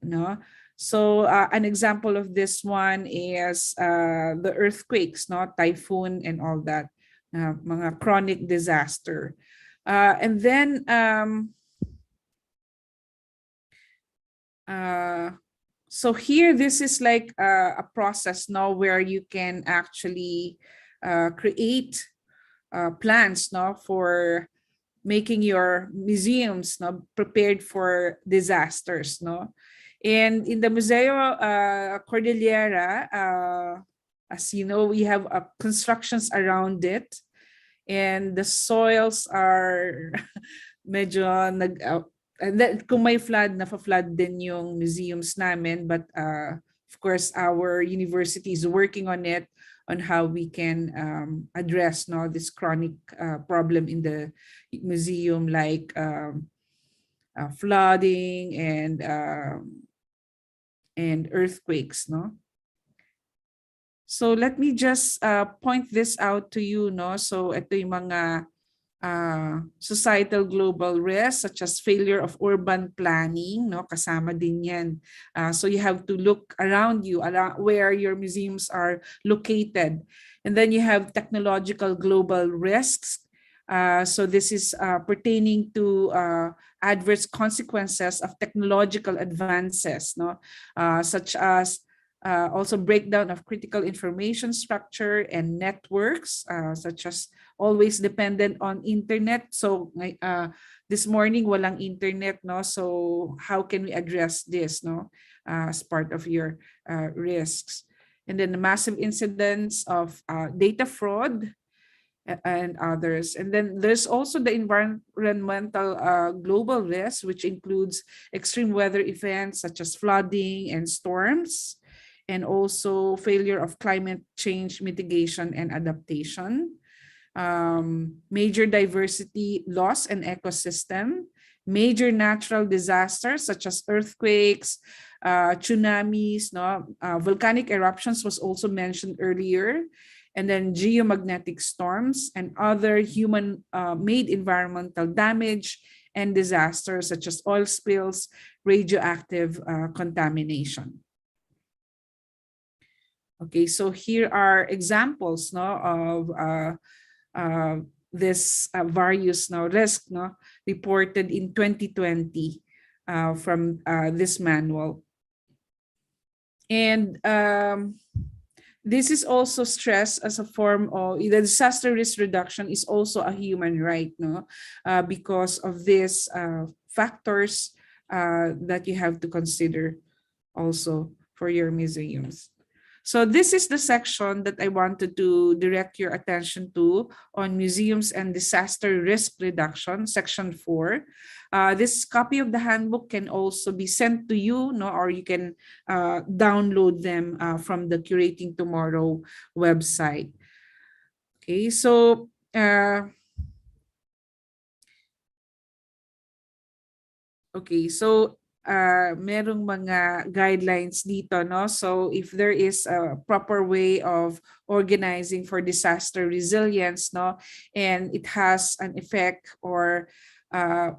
No? So an example of this one is the earthquakes, no, typhoon and all that, mga chronic disaster. And then so here, this is like a process now where you can actually create plans, no, for making your museums, no, prepared for disasters, no. And in the Museo Cordillera, as you know, we have constructions around it, and the soils are medyo and then kung may flood, nafa-flood din yung museums namin, but of course our university is working on it, on how we can address, no, this chronic problem in the museum, like flooding and earthquakes, no? So let me just point this out to you, no? So ito yung mga societal global risks such as failure of urban planning, no, kasama din yan. So you have to look around you, around where your museums are located. And then you have technological global risks. So this is pertaining to adverse consequences of technological advances, no, such as also breakdown of critical information structure and networks, such as always dependent on internet. So this morning walang internet, no? So how can we address this, no? As part of your risks. And then the massive incidents of data fraud and others. And then there's also the environmental global risk, which includes extreme weather events such as flooding and storms, and also failure of climate change mitigation and adaptation, major diversity loss and ecosystem, major natural disasters such as earthquakes, tsunamis, no? Volcanic eruptions was also mentioned earlier, and then geomagnetic storms and other human-made environmental damage and disasters such as oil spills, radioactive contamination. Okay, so here are examples, no, of this various risk, no, reported in 2020 from this manual. And this is also stressed as a form of the disaster risk reduction is also a human right, no, because of these factors that you have to consider also for your museums. So this is the section that I wanted to direct your attention to on museums and disaster risk reduction, section 4. This copy of the handbook can also be sent to you, no, or you can download them from the Curating Tomorrow website. Okay, so merong mga guidelines dito, no? So if there is a proper way of organizing for disaster resilience, no, and it has an effect, or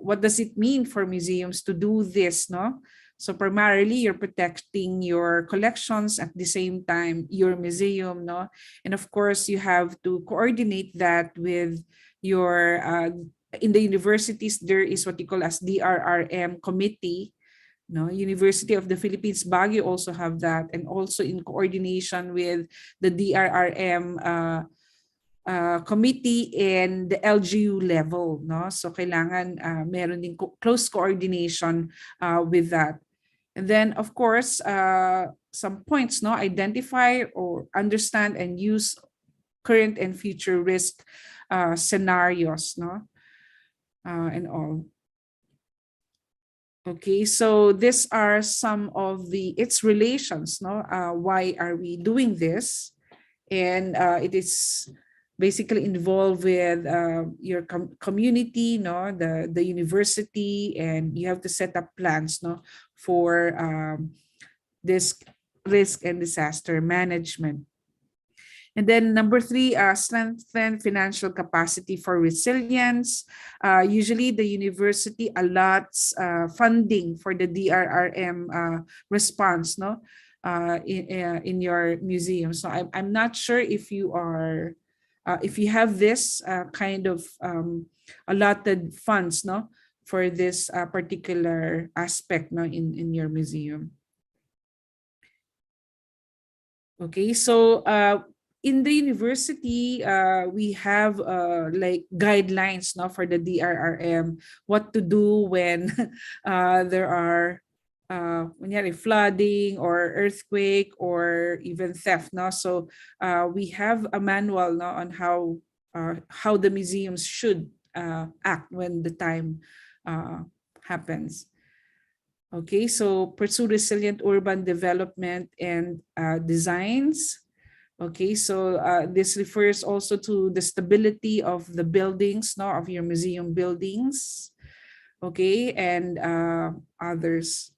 what does it mean for museums to do this, no? So primarily you're protecting your collections, at the same time your museum, no? And of course you have to coordinate that with your in the universities. There is what you call as DRRM committee, no? University of the Philippines Baguio also have that, and also in coordination with the DRRM committee and the LGU level, no? So kailangan meron din close coordination with that. And then of course some points, no, identify or understand and use current and future risk scenarios, no, and all. Okay, so these are some of its relations, no? Why are we doing this? And it is basically involved with your community, no, the university, and you have to set up plans, no, for this risk and disaster management. And then number 3, strengthen financial capacity for resilience. Usually the university allots funding for the DRRM response, no, in your museum. So I'm not sure if you are, if you have this kind of allotted funds, no, for this particular aspect, no, in your museum. Okay, so in the university, we have like guidelines, no, for the DRRM, what to do when there are flooding or earthquake or even theft, no. So we have a manual, no, on how the museums should act when the time happens. Okay, so pursue resilient urban development and designs. Okay, so this refers also to the stability of the buildings, no, of your museum buildings. Okay, and others.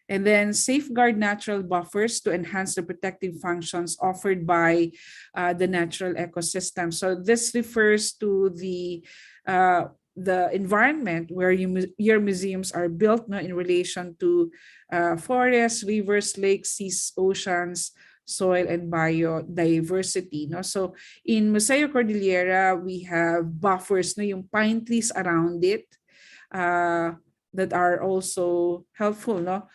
And then safeguard natural buffers to enhance the protective functions offered by the natural ecosystem. So this refers to the environment where your museums are built, no, in relation to forests, rivers, lakes, seas, oceans, soil, and biodiversity. No? So in Museo Cordillera, we have buffers, no, yung pine trees around it, that are also helpful, no,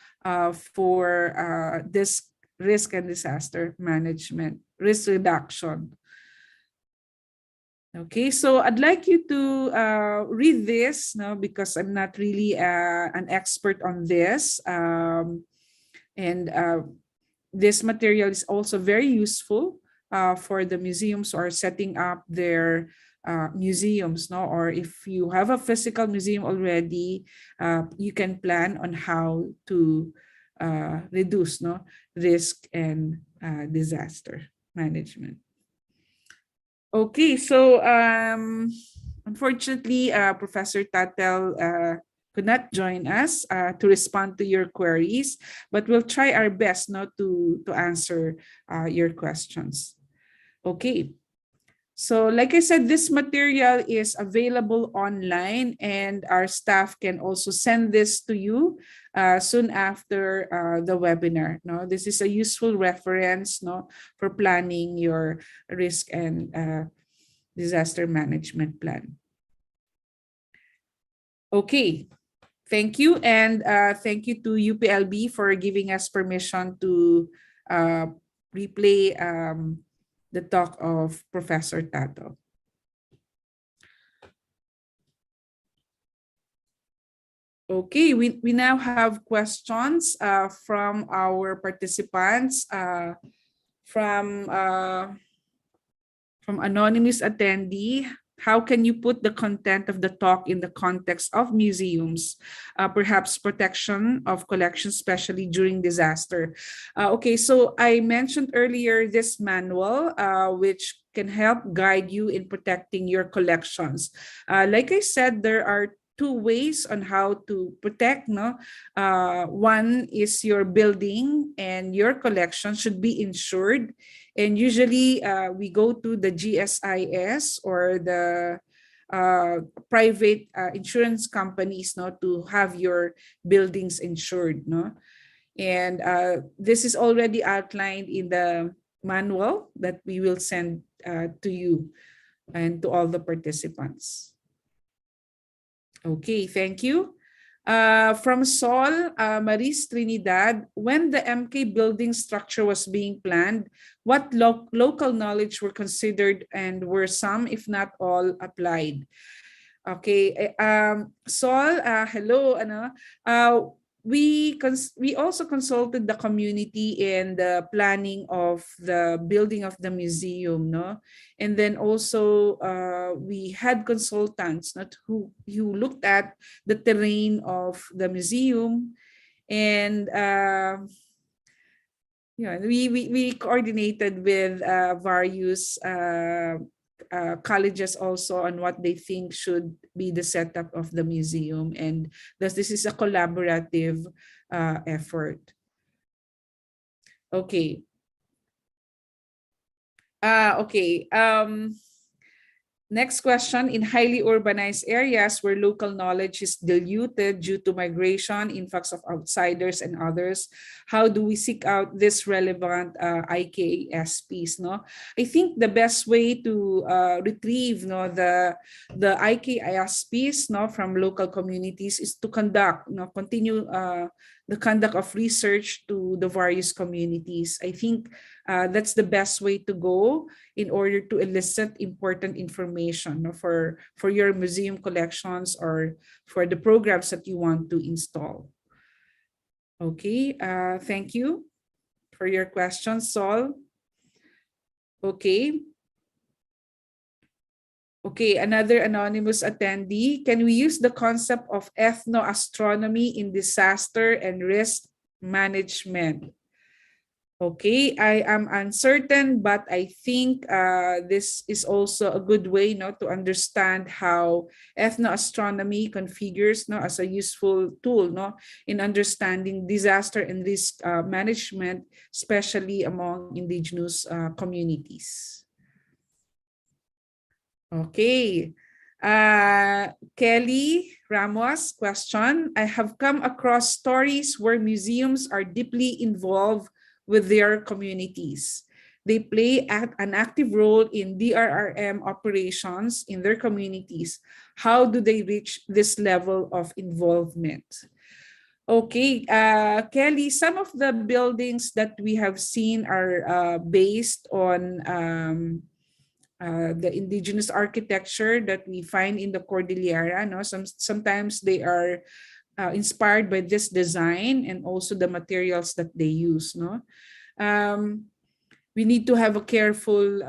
for this risk and disaster management, risk reduction. Okay, so I'd like you to read this, no, because I'm not really an expert on this. And this material is also very useful for the museums who are setting up their museums, no? Or if you have a physical museum already, you can plan on how to reduce, no, risk and disaster management. Okay, so unfortunately, Professor Tatel could not join us to respond to your queries, but we'll try our best not to answer your questions. Okay. So like I said, this material is available online, and our staff can also send this to you soon after the webinar. No, this is a useful reference, no, for planning your risk and disaster management plan. Okay, thank you, and thank you to UPLB for giving us permission to replay the talk of Professor Tato. Okay, we now have questions from our participants, from anonymous attendee. How can you put the content of the talk in the context of museums, perhaps protection of collections, especially during disaster? Okay, so I mentioned earlier this manual, which can help guide you in protecting your collections. Like I said, there are two ways on how to protect. No, one is your building and your collection should be insured. And usually we go to the GSIS or the private insurance companies, no, to have your buildings insured. No, and this is already outlined in the manual that we will send to you and to all the participants. Okay, thank you. From Sol Maris Trinidad, when the MK building structure was being planned, what local knowledge were considered, and were some, if not all, applied? Okay, Sol, hello. We also consulted the community in the planning of the building of the museum, no? And then also we had consultants, not who looked at the terrain of the museum, and we coordinated with various colleges also on what they think should be the setup of the museum, and thus this is a collaborative effort. Okay. Next question, in highly urbanized areas where local knowledge is diluted due to migration, influx of outsiders and others, how do we seek out this relevant IKSPs? No, I think the best way to retrieve, no, the IKSPs, no, from local communities is to conduct, no, continue the conduct of research to the various communities. I think that's the best way to go in order to elicit important information, no, for your museum collections or for the programs that you want to install. Okay, thank you for your question, Sol. Okay. Okay, another anonymous attendee. Can we use the concept of ethnoastronomy in disaster and risk management? Okay, I am uncertain, but I think this is also a good way to understand how ethnoastronomy configures as a useful tool in understanding disaster and risk management, especially among indigenous communities. Okay. Kelly Ramos question. I have come across stories where museums are deeply involved with their communities. They play an active role in DRRM operations in their communities. How do they reach this level of involvement? Okay, Kelly, some of the buildings that we have seen are based on the indigenous architecture that we find in the Cordillera. Sometimes they are inspired by this design and also the materials that they use. We need to have a careful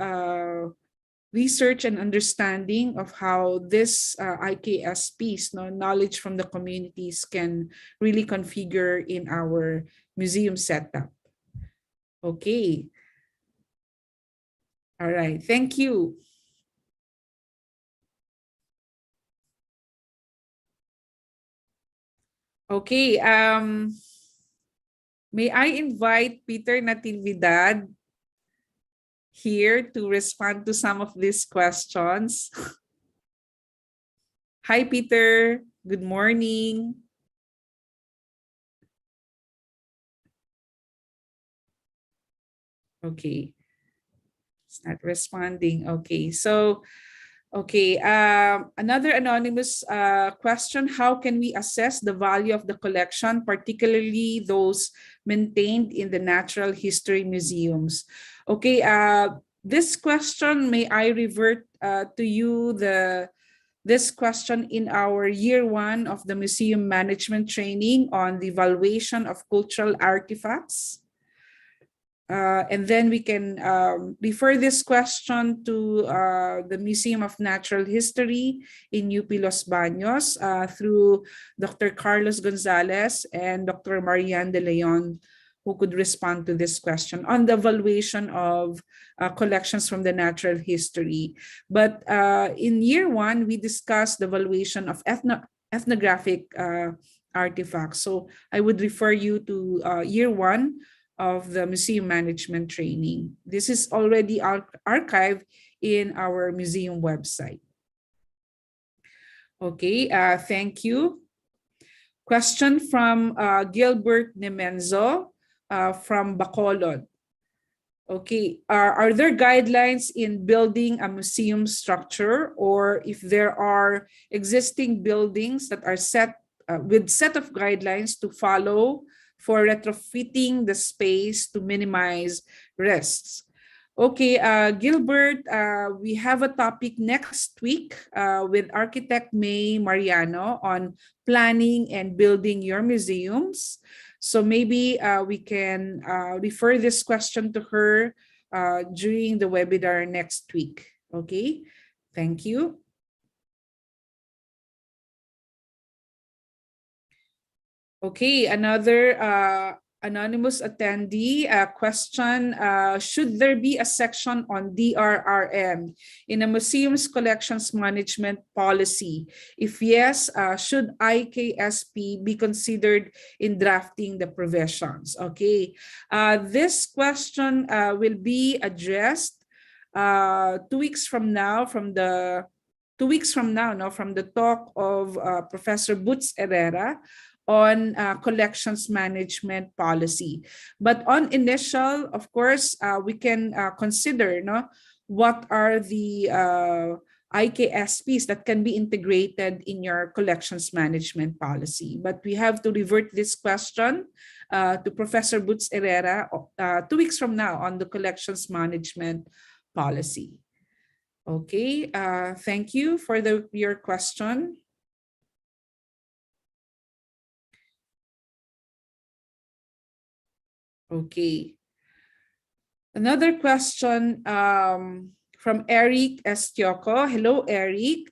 research and understanding of how this IKSPs, knowledge from the communities, can really configure in our museum setup. Okay. All right. Thank you. Okay. May I invite Peter Natividad here to respond to some of these questions? Hi, Peter. Good morning. Okay. It's not responding. Okay. So, okay. Another anonymous question. How can we assess the value of the collection, particularly those maintained in the natural history museums? Okay. This question, may I revert to you this question in our year 1 of the museum management training on the valuation of cultural artifacts. And then we can refer this question to the Museum of Natural History in UP Los Baños through Dr. Carlos Gonzalez and Dr. Marian De Leon, who could respond to this question on the valuation of collections from the natural history. But in year 1, we discussed the valuation of ethnographic artifacts. So I would refer you to year 1 of the museum management training. This is already archived in our museum website. Okay, thank you. Question from Gilbert Nemenzo from Bacolod. Okay, are there guidelines in building a museum structure, or if there are existing buildings that are set with set of guidelines to follow for retrofitting the space to minimize risks? Okay, Gilbert, we have a topic next week with architect May Mariano on planning and building your museums. So maybe we can refer this question to her during the webinar next week. Okay, thank you. Okay, another anonymous attendee question. Should there be a section on DRRM in a museum's collections management policy? If yes, should IKSP be considered in drafting the provisions? Okay, this question will be addressed 2 weeks from now from the from the talk of Professor Butz Herrera on collections management policy. But on initial, of course, we can consider what are the IKSPs that can be integrated in your collections management policy. But we have to revert this question to Professor Butz Herrera 2 weeks from now on the collections management policy. Okay, thank you for your question. Okay. Another question from Eric Estioco. Hello, Eric.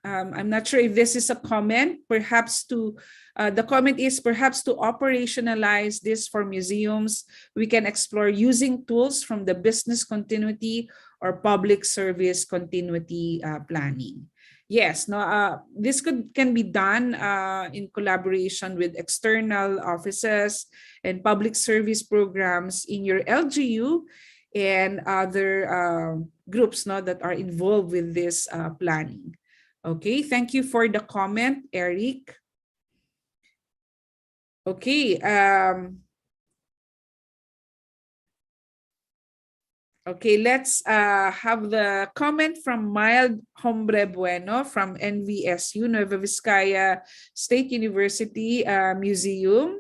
I'm not sure if this is a comment, perhaps to, the comment is perhaps to operationalize this for museums, we can explore using tools from the business continuity or public service continuity planning. Yes, no, this can be done in collaboration with external offices and public service programs in your LGU and other groups, no, that are involved with this planning. Okay, thank you for the comment, Eric. Okay, okay, let's have the comment from Mild Hombre Bueno from NVSU, Nueva Vizcaya State University Museum.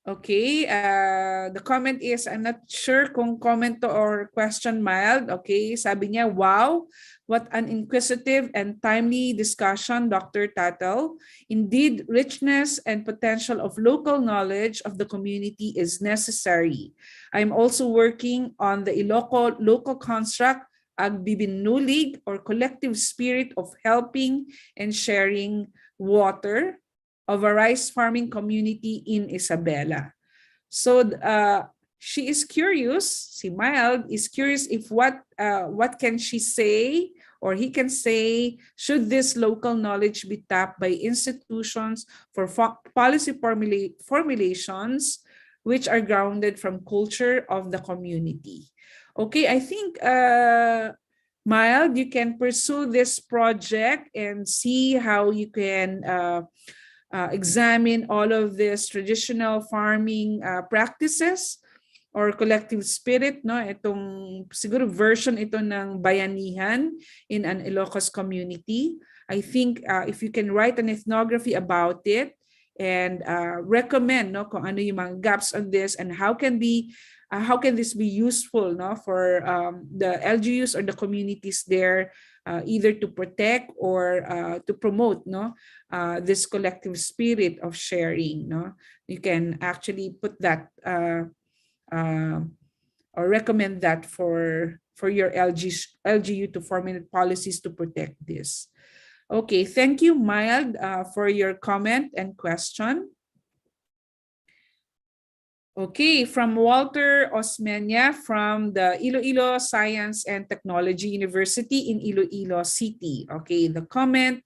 Okay, the comment is, I'm not sure kung comment to or question, Mild. Okay, sabi niya, wow, what an inquisitive and timely discussion, Dr. Tatel. Indeed, richness and potential of local knowledge of the community is necessary. I'm also working on the local construct, agbibinulig, or collective spirit of helping and sharing water of a rice farming community in Isabela. So she is curious, si Mild is curious if what can she say or he can say, should this local knowledge be tapped by institutions for policy formulations which are grounded from culture of the community. Okay, I think Mild, you can pursue this project and see how you can examine all of these traditional farming practices or collective spirit, no? Itong siguro version ito ng bayanihan in an Ilocos community. I think if you can write an ethnography about it and recommend, no, kung ano yung mga gaps on this and how can this be useful, no, for the LGUs or the communities there, either to protect or to promote, no, this collective spirit of sharing, no. You can actually put that or recommend that for your LGU to formulate policies to protect this. Okay, thank you, Mild, for your comment and question. Okay, from Walter Osmeña from the Iloilo Science and Technology University in Iloilo City. Okay, the comment,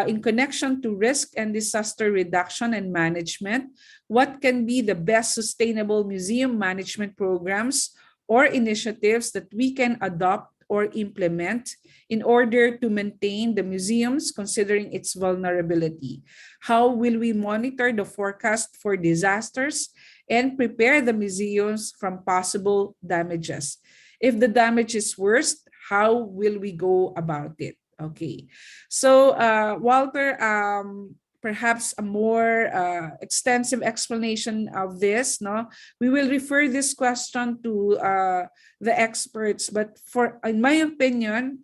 in connection to risk and disaster reduction and management, what can be the best sustainable museum management programs or initiatives that we can adopt or implement in order to maintain the museums considering its vulnerability? How will we monitor the forecast for disasters and prepare the museums from possible damages? If the damage is worse, how will we go about it? Okay, so Walter, perhaps a more extensive explanation of this, no? We will refer this question to the experts, but in my opinion,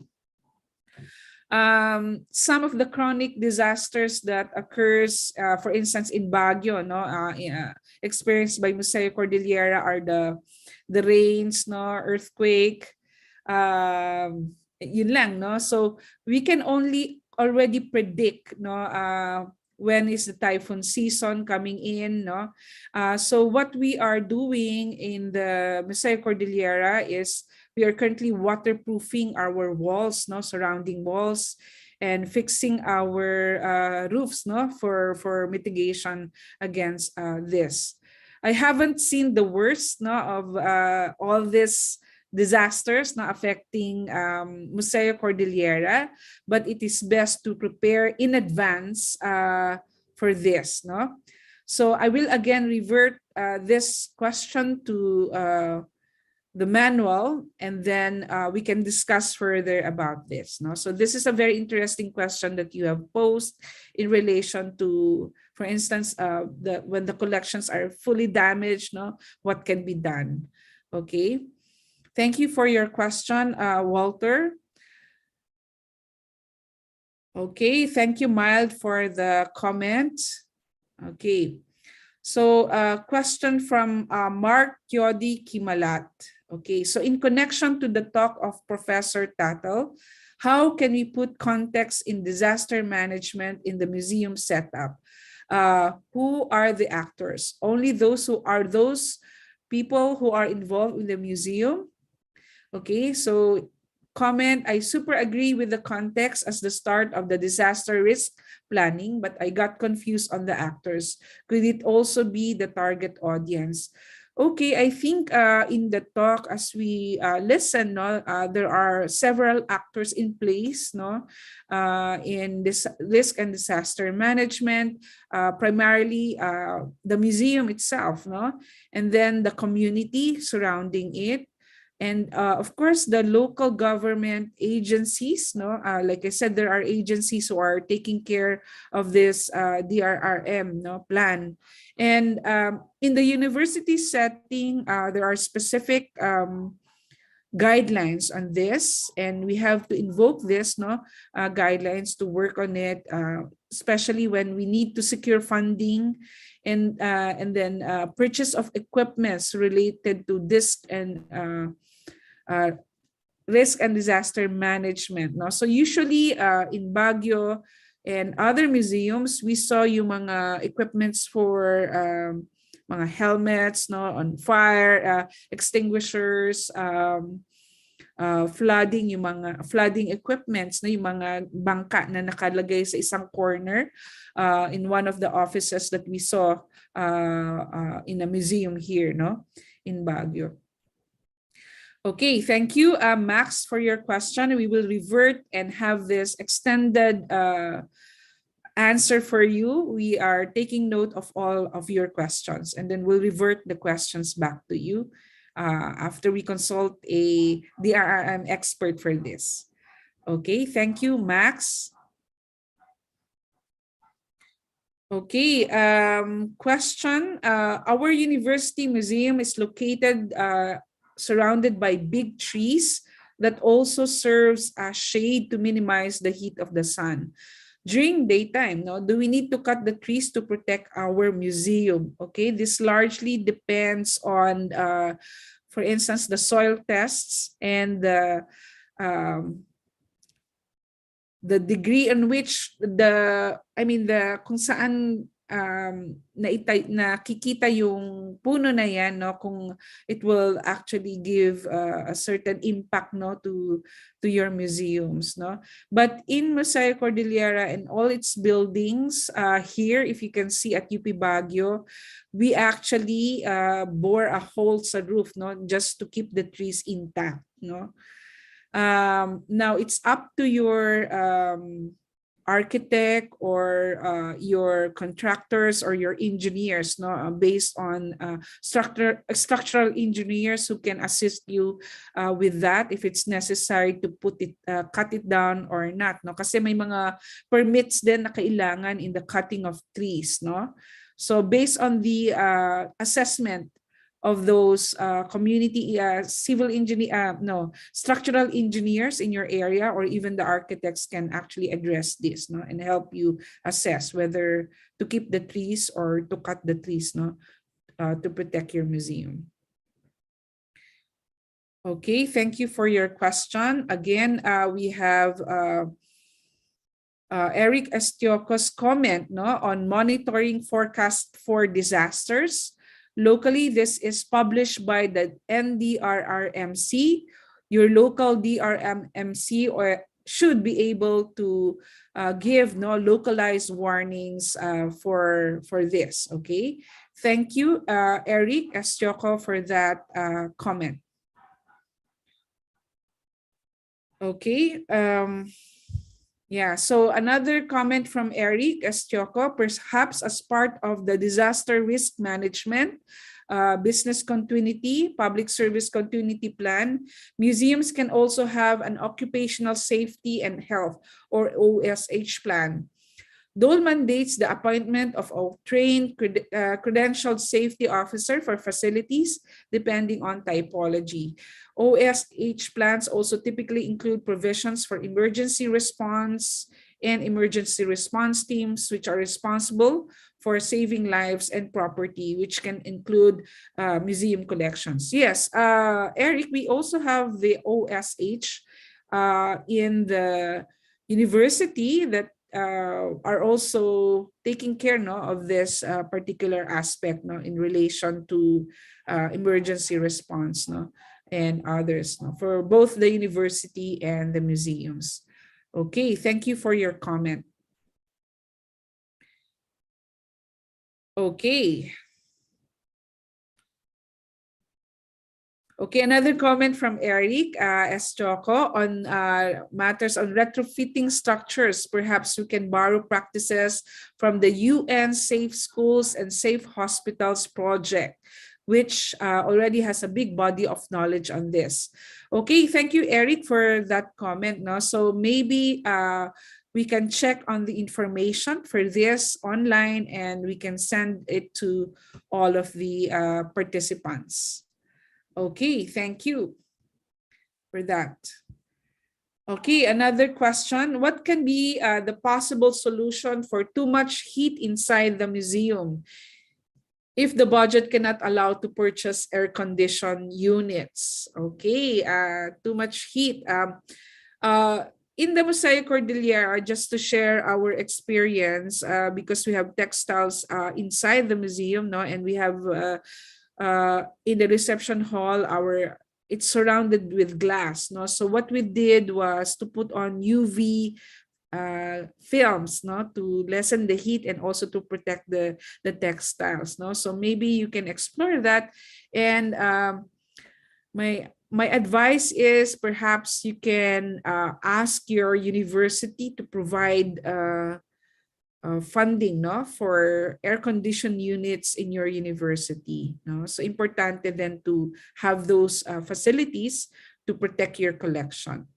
some of the chronic disasters that occurs, for instance, in Baguio, no, experienced by Museo Cordillera are the rains, no, earthquake, yun lang, no. So we can only already predict, no, when is the typhoon season coming in, no. So what we are doing in the Museo Cordillera is we are currently waterproofing our walls, no, surrounding walls, and fixing our roofs, no, for mitigation against this. I haven't seen the worst, no, of all these disasters na affecting Museo Cordillera, but it is best to prepare in advance for this, no. So I will again revert this question to the manual, and then we can discuss further about this, no. So this is a very interesting question that you have posed in relation to, for instance, when the collections are fully damaged, no, what can be done? Okay, thank you for your question, Walter. Okay, thank you, Mild, for the comment. Okay, so question from Mark Yodi Kimalat. Okay, so in connection to the talk of Professor Tatel, how can we put context in disaster management in the museum setup? Who are the actors? Only those people who are involved in the museum. Okay, so comment, I super agree with the context as the start of the disaster risk planning, but I got confused on the actors. Could it also be the target audience? Okay, I think in the talk as we listen, no, there are several actors in place, no, in this risk and disaster management, primarily the museum itself, no, and then the community surrounding it, and of course the local government agencies, no, like I said, there are agencies who are taking care of this DRRM, no, plan. And in the university setting, there are specific guidelines on this, and we have to invoke this, no, guidelines to work on it, especially when we need to secure funding, and then purchase of equipments related to this and risk and disaster management, no. So usually in Baguio and other museums, we saw yung mga equipments for mga helmets, no, on fire, extinguishers, flooding, yung mga flooding equipments, no, yung mga bangka na nakalagay sa isang corner in one of the offices that we saw in a museum here, no, in Baguio. Okay, thank you, Max, for your question. We will revert and have this extended answer for you. We are taking note of all of your questions, and then we'll revert the questions back to you after we consult a DRRM expert for this. Okay, thank you, Max. Okay, question. Our university museum is located surrounded by big trees that also serves as shade to minimize the heat of the sun. During daytime, no, do we need to cut the trees to protect our museum? Okay, this largely depends on, for instance, the soil tests and the degree in which kung saan nakikita yung puno na yan, no, kung it will actually give a certain impact, no, to your museums, no. But in Mosaic Cordillera and all its buildings here, if you can see at UP Baguio, we actually bore a hole sa roof, no, just to keep the trees intact, no. Now it's up to your architect or your contractors or your engineers, no, based on structural engineers who can assist you with that if it's necessary to cut it down or not, no, kasi may mga permits din na kailangan in the cutting of trees, no. So based on the assessment of those community structural engineers in your area, or even the architects can actually address this, no, and help you assess whether to keep the trees or to cut the trees, no, to protect your museum. Okay, thank you for your question. Again, we have Eric Estioco's comment, no, on monitoring forecast for disasters. Locally, this is published by the NDRRMC. Your local DRMMC should be able to give, no, localized warnings for this. Okay, thank you, Eric Estioco, for that comment. Okay. Yeah, so another comment from Eric Estioco, perhaps as part of the disaster risk management, business continuity, public service continuity plan, museums can also have an occupational safety and health, or OSH plan. DOL mandates the appointment of a trained credentialed safety officer for facilities depending on typology. OSH plans also typically include provisions for emergency response and emergency response teams, which are responsible for saving lives and property, which can include museum collections. Yes, Eric, we also have the OSH in the university that are also taking care of this particular aspect in relation to emergency response and others for both the university and the museums. Okay, thank you for your comment. Okay. Okay, another comment from Eric S. Choco on matters on retrofitting structures. Perhaps we can borrow practices from the UN Safe Schools and Safe Hospitals project, which already has a big body of knowledge on this. Okay, thank you, Eric, for that comment. So maybe we can check on the information for this online and we can send it to all of the participants. Okay, thank you for that. Okay, another question. What can be the possible solution for too much heat inside the museum if the budget cannot allow to purchase air-conditioned units? Okay, too much heat. In the Museo Cordillera, just to share our experience, because we have textiles inside the museum, and we have in the reception hall, it's surrounded with glass. So what we did was to put on UV films to lessen the heat and also to protect the textiles. So maybe you can explore that. And my advice is perhaps you can ask your university to provide funding for air-conditioned units in your university. So importante then to have those facilities to protect your collection.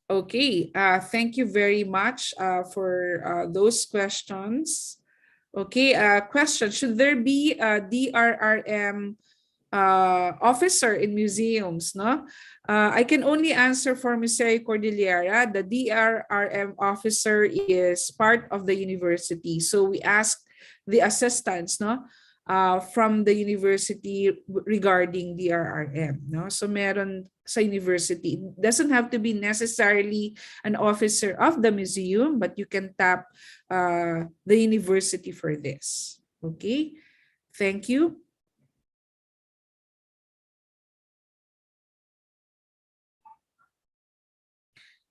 Okay, thank you very much for those questions. Okay, question, should there be a DRRM officer in museums? I can only answer for Museo Cordillera. The DRRM officer is part of the university. So we ask the assistants from the university regarding DRRM. So meron sa university. It doesn't have to be necessarily an officer of the museum, but you can tap the university for this. Okay, thank you.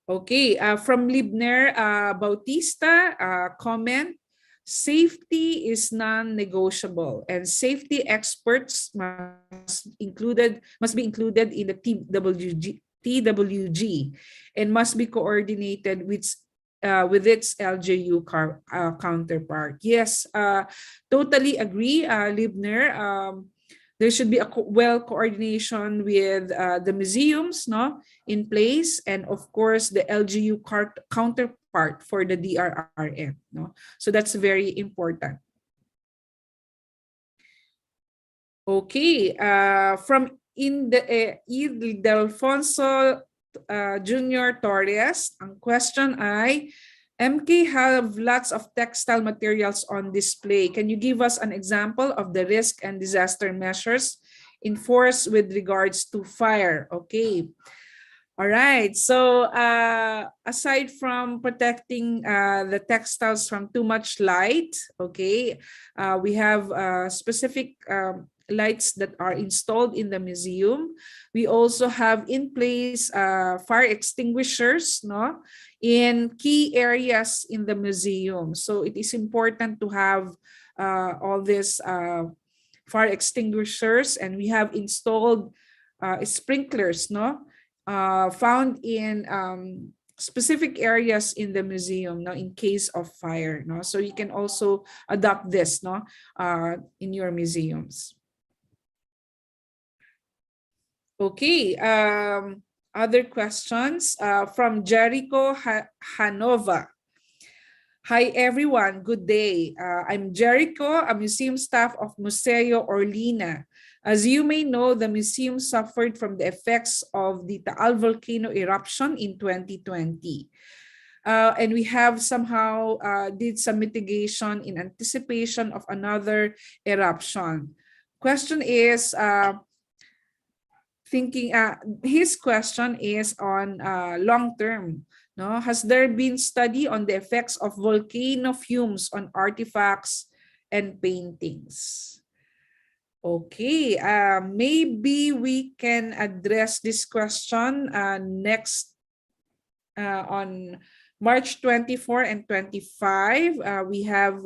Okay, from Libner Bautista, comment, safety is non-negotiable and safety experts must be included in the TWG and must be coordinated with its LGU counterpart. Yes, totally agree, Libner. There should be a coordination with the museums in place, and of course the LGU counterpart for the DRRM. So that's very important. Okay, from Ildefonso Jr. Torres, ang question ay, MK have lots of textile materials on display. Can you give us an example of the risk and disaster measures enforced with regards to fire? Okay. All right. So aside from protecting the textiles from too much light, okay, we have specific lights that are installed in the museum. We also have in place fire extinguishers in key areas in the museum. So it is important to have all these fire extinguishers, and we have installed sprinklers found in specific areas in the museum in case of fire. So you can also adopt this in your museums. Okay, other questions from Jericho Hanova. Hi everyone, good day. I'm Jericho, a museum staff of Museo Orlina. As you may know, the museum suffered from the effects of the Taal volcano eruption in 2020. And we have somehow did some mitigation in anticipation of another eruption. Question is, his question is on long term. No, has there been study on the effects of volcano fumes on artifacts and paintings? Okay, maybe we can address this question next on March 24 and 25. We have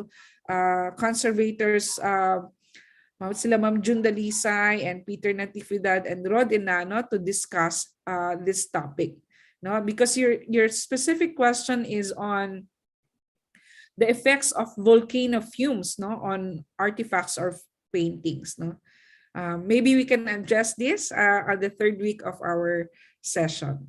conservators, sila Ma'am June Dalisay and Peter Natividad and Rod Enano to discuss this topic. No, because your specific question is on the effects of volcano fumes, no, on artifacts or paintings, no. Maybe we can address this at the third week of our session.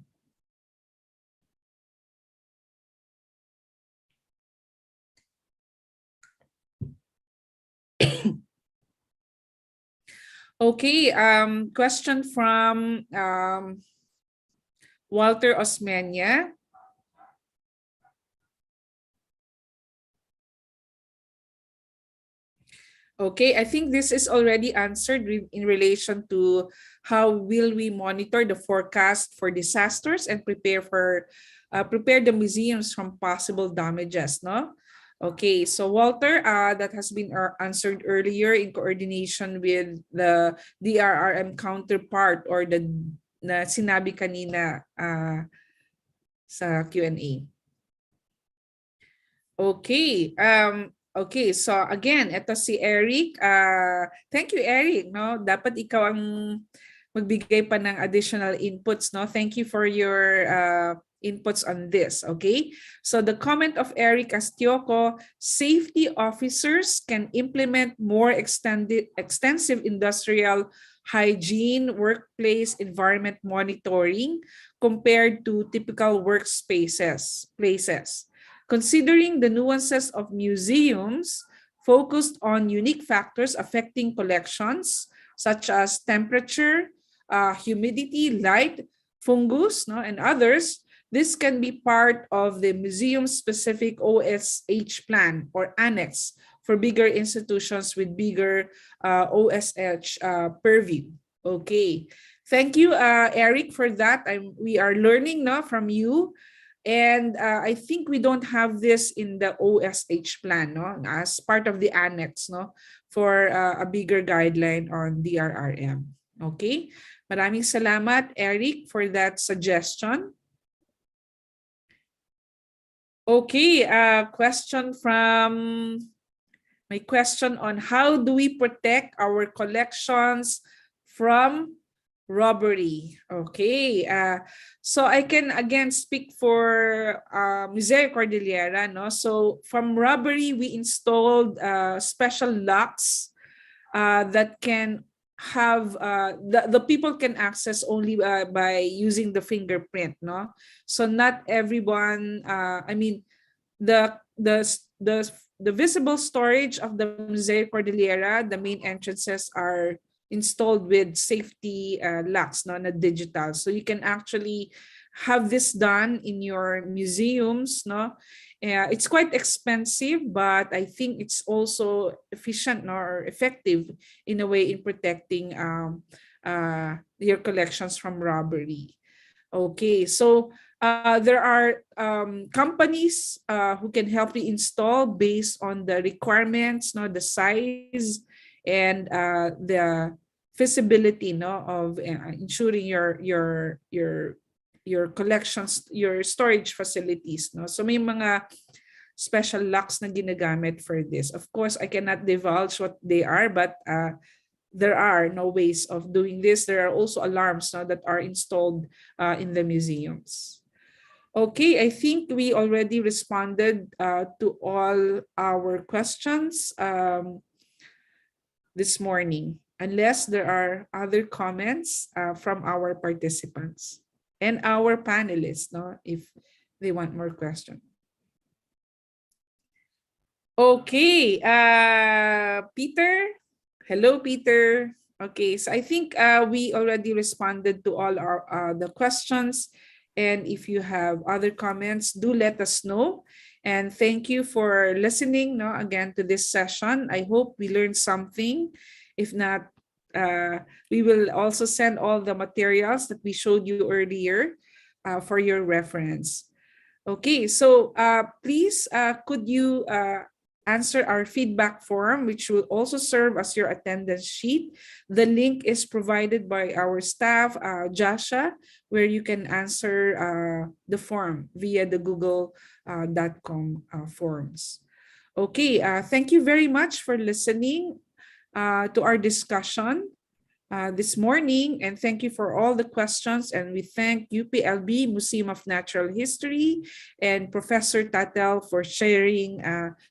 Okay, question from Walter Osmeña. Okay, I think this is already answered in relation to how will we monitor the forecast for disasters and prepare the museums from possible damages, no? Okay, so Walter, that has been answered earlier in coordination with the DRRM counterpart or the na sinabi kanina sa Q&A. Okay, okay, so again, ito si Eric. Thank you, Eric. No, dapat ikaw ang magbigay pa ng additional inputs. No, thank you for your inputs on this. Okay, so the comment of Eric Astioco: safety officers can implement more extensive industrial hygiene, workplace environment monitoring compared to typical workspaces places. Considering the nuances of museums focused on unique factors affecting collections, such as temperature, humidity, light, fungus, no, and others, this can be part of the museum-specific OSH plan or annex for bigger institutions with bigger OSH purview. Okay, thank you, Eric, for that. We are learning now from you. And I think we don't have this in the OSH plan, no, as part of the annex, no, for a bigger guideline on DRRM. Okay, maraming salamat, Eric, for that suggestion. Okay, question on how do we protect our collections from robbery. Okay, so I can again speak for Museo Cordillera, no? So from robbery, we installed special locks that can have the people can access only by using the fingerprint, no? So not everyone. I mean, the visible storage of the Museo Cordillera, the main entrances are installed with safety locks, no, na digital. So you can actually have this done in your museums, no. It's quite expensive, but I think it's also efficient, no, or effective in a way in protecting your collections from robbery. Okay, so there are companies who can help you install based on the requirements, no, the size and the feasibility, no, of ensuring your collections, your storage facilities, no. So may mga special locks na ginagamit for this. Of course, I cannot divulge what they are, but there are no ways of doing this. There are also alarms, no, that are installed in the museums. Okay, I think we already responded to all our questions this morning, unless there are other comments from our participants and our panelists, no, if they want more questions. Okay, Peter. Hello, Peter. Okay, so I think we already responded to all our the questions And if you have other comments, do let us know. And thank you for listening, no, again to this session. I hope we learned something. If not, we will also send all the materials that we showed you earlier for your reference. Okay, so please, could you answer our feedback form, which will also serve as your attendance sheet. The link is provided by our staff, Jasha, where you can answer the form via the google.com forms. Okay, thank you very much for listening to our discussion this morning, and thank you for all the questions. And we thank UPLB Museum of Natural History and Professor Tatel for sharing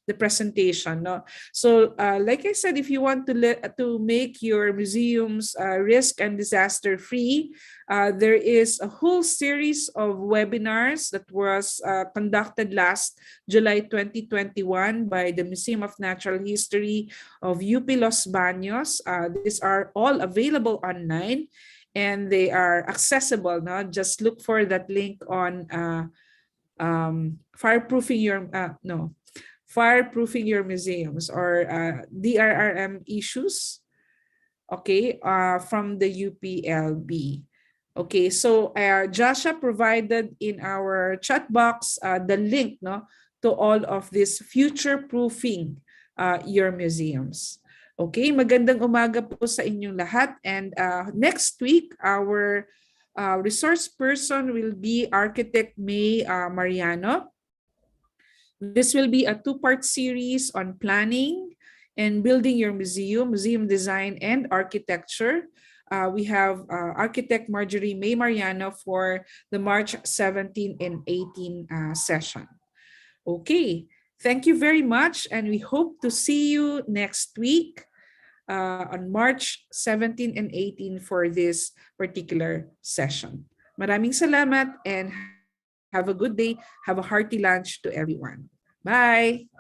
the presentation. No? So like I said, if you want to make your museums risk and disaster free, there is a whole series of webinars that was conducted last July 2021 by the Museum of Natural History of UP Los Baños. These are all available online and they are accessible. No? Just look for that link on fireproofing your museums, or DRRM issues, okay, from the UPLB. Okay, so Jasha provided in our chat box the link, no, to all of this future-proofing your museums. Okay, magandang umaga po sa inyong lahat. And next week, our resource person will be Architect May Mariano. This will be a two-part series on planning and building your museum design and architecture. We have Architect Marjorie May Mariano for the March 17 and 18 session. Okay, thank you very much, and we hope to see you next week on March 17 and 18 for this particular session. Maraming salamat and have a good day. Have a hearty lunch to everyone. Bye!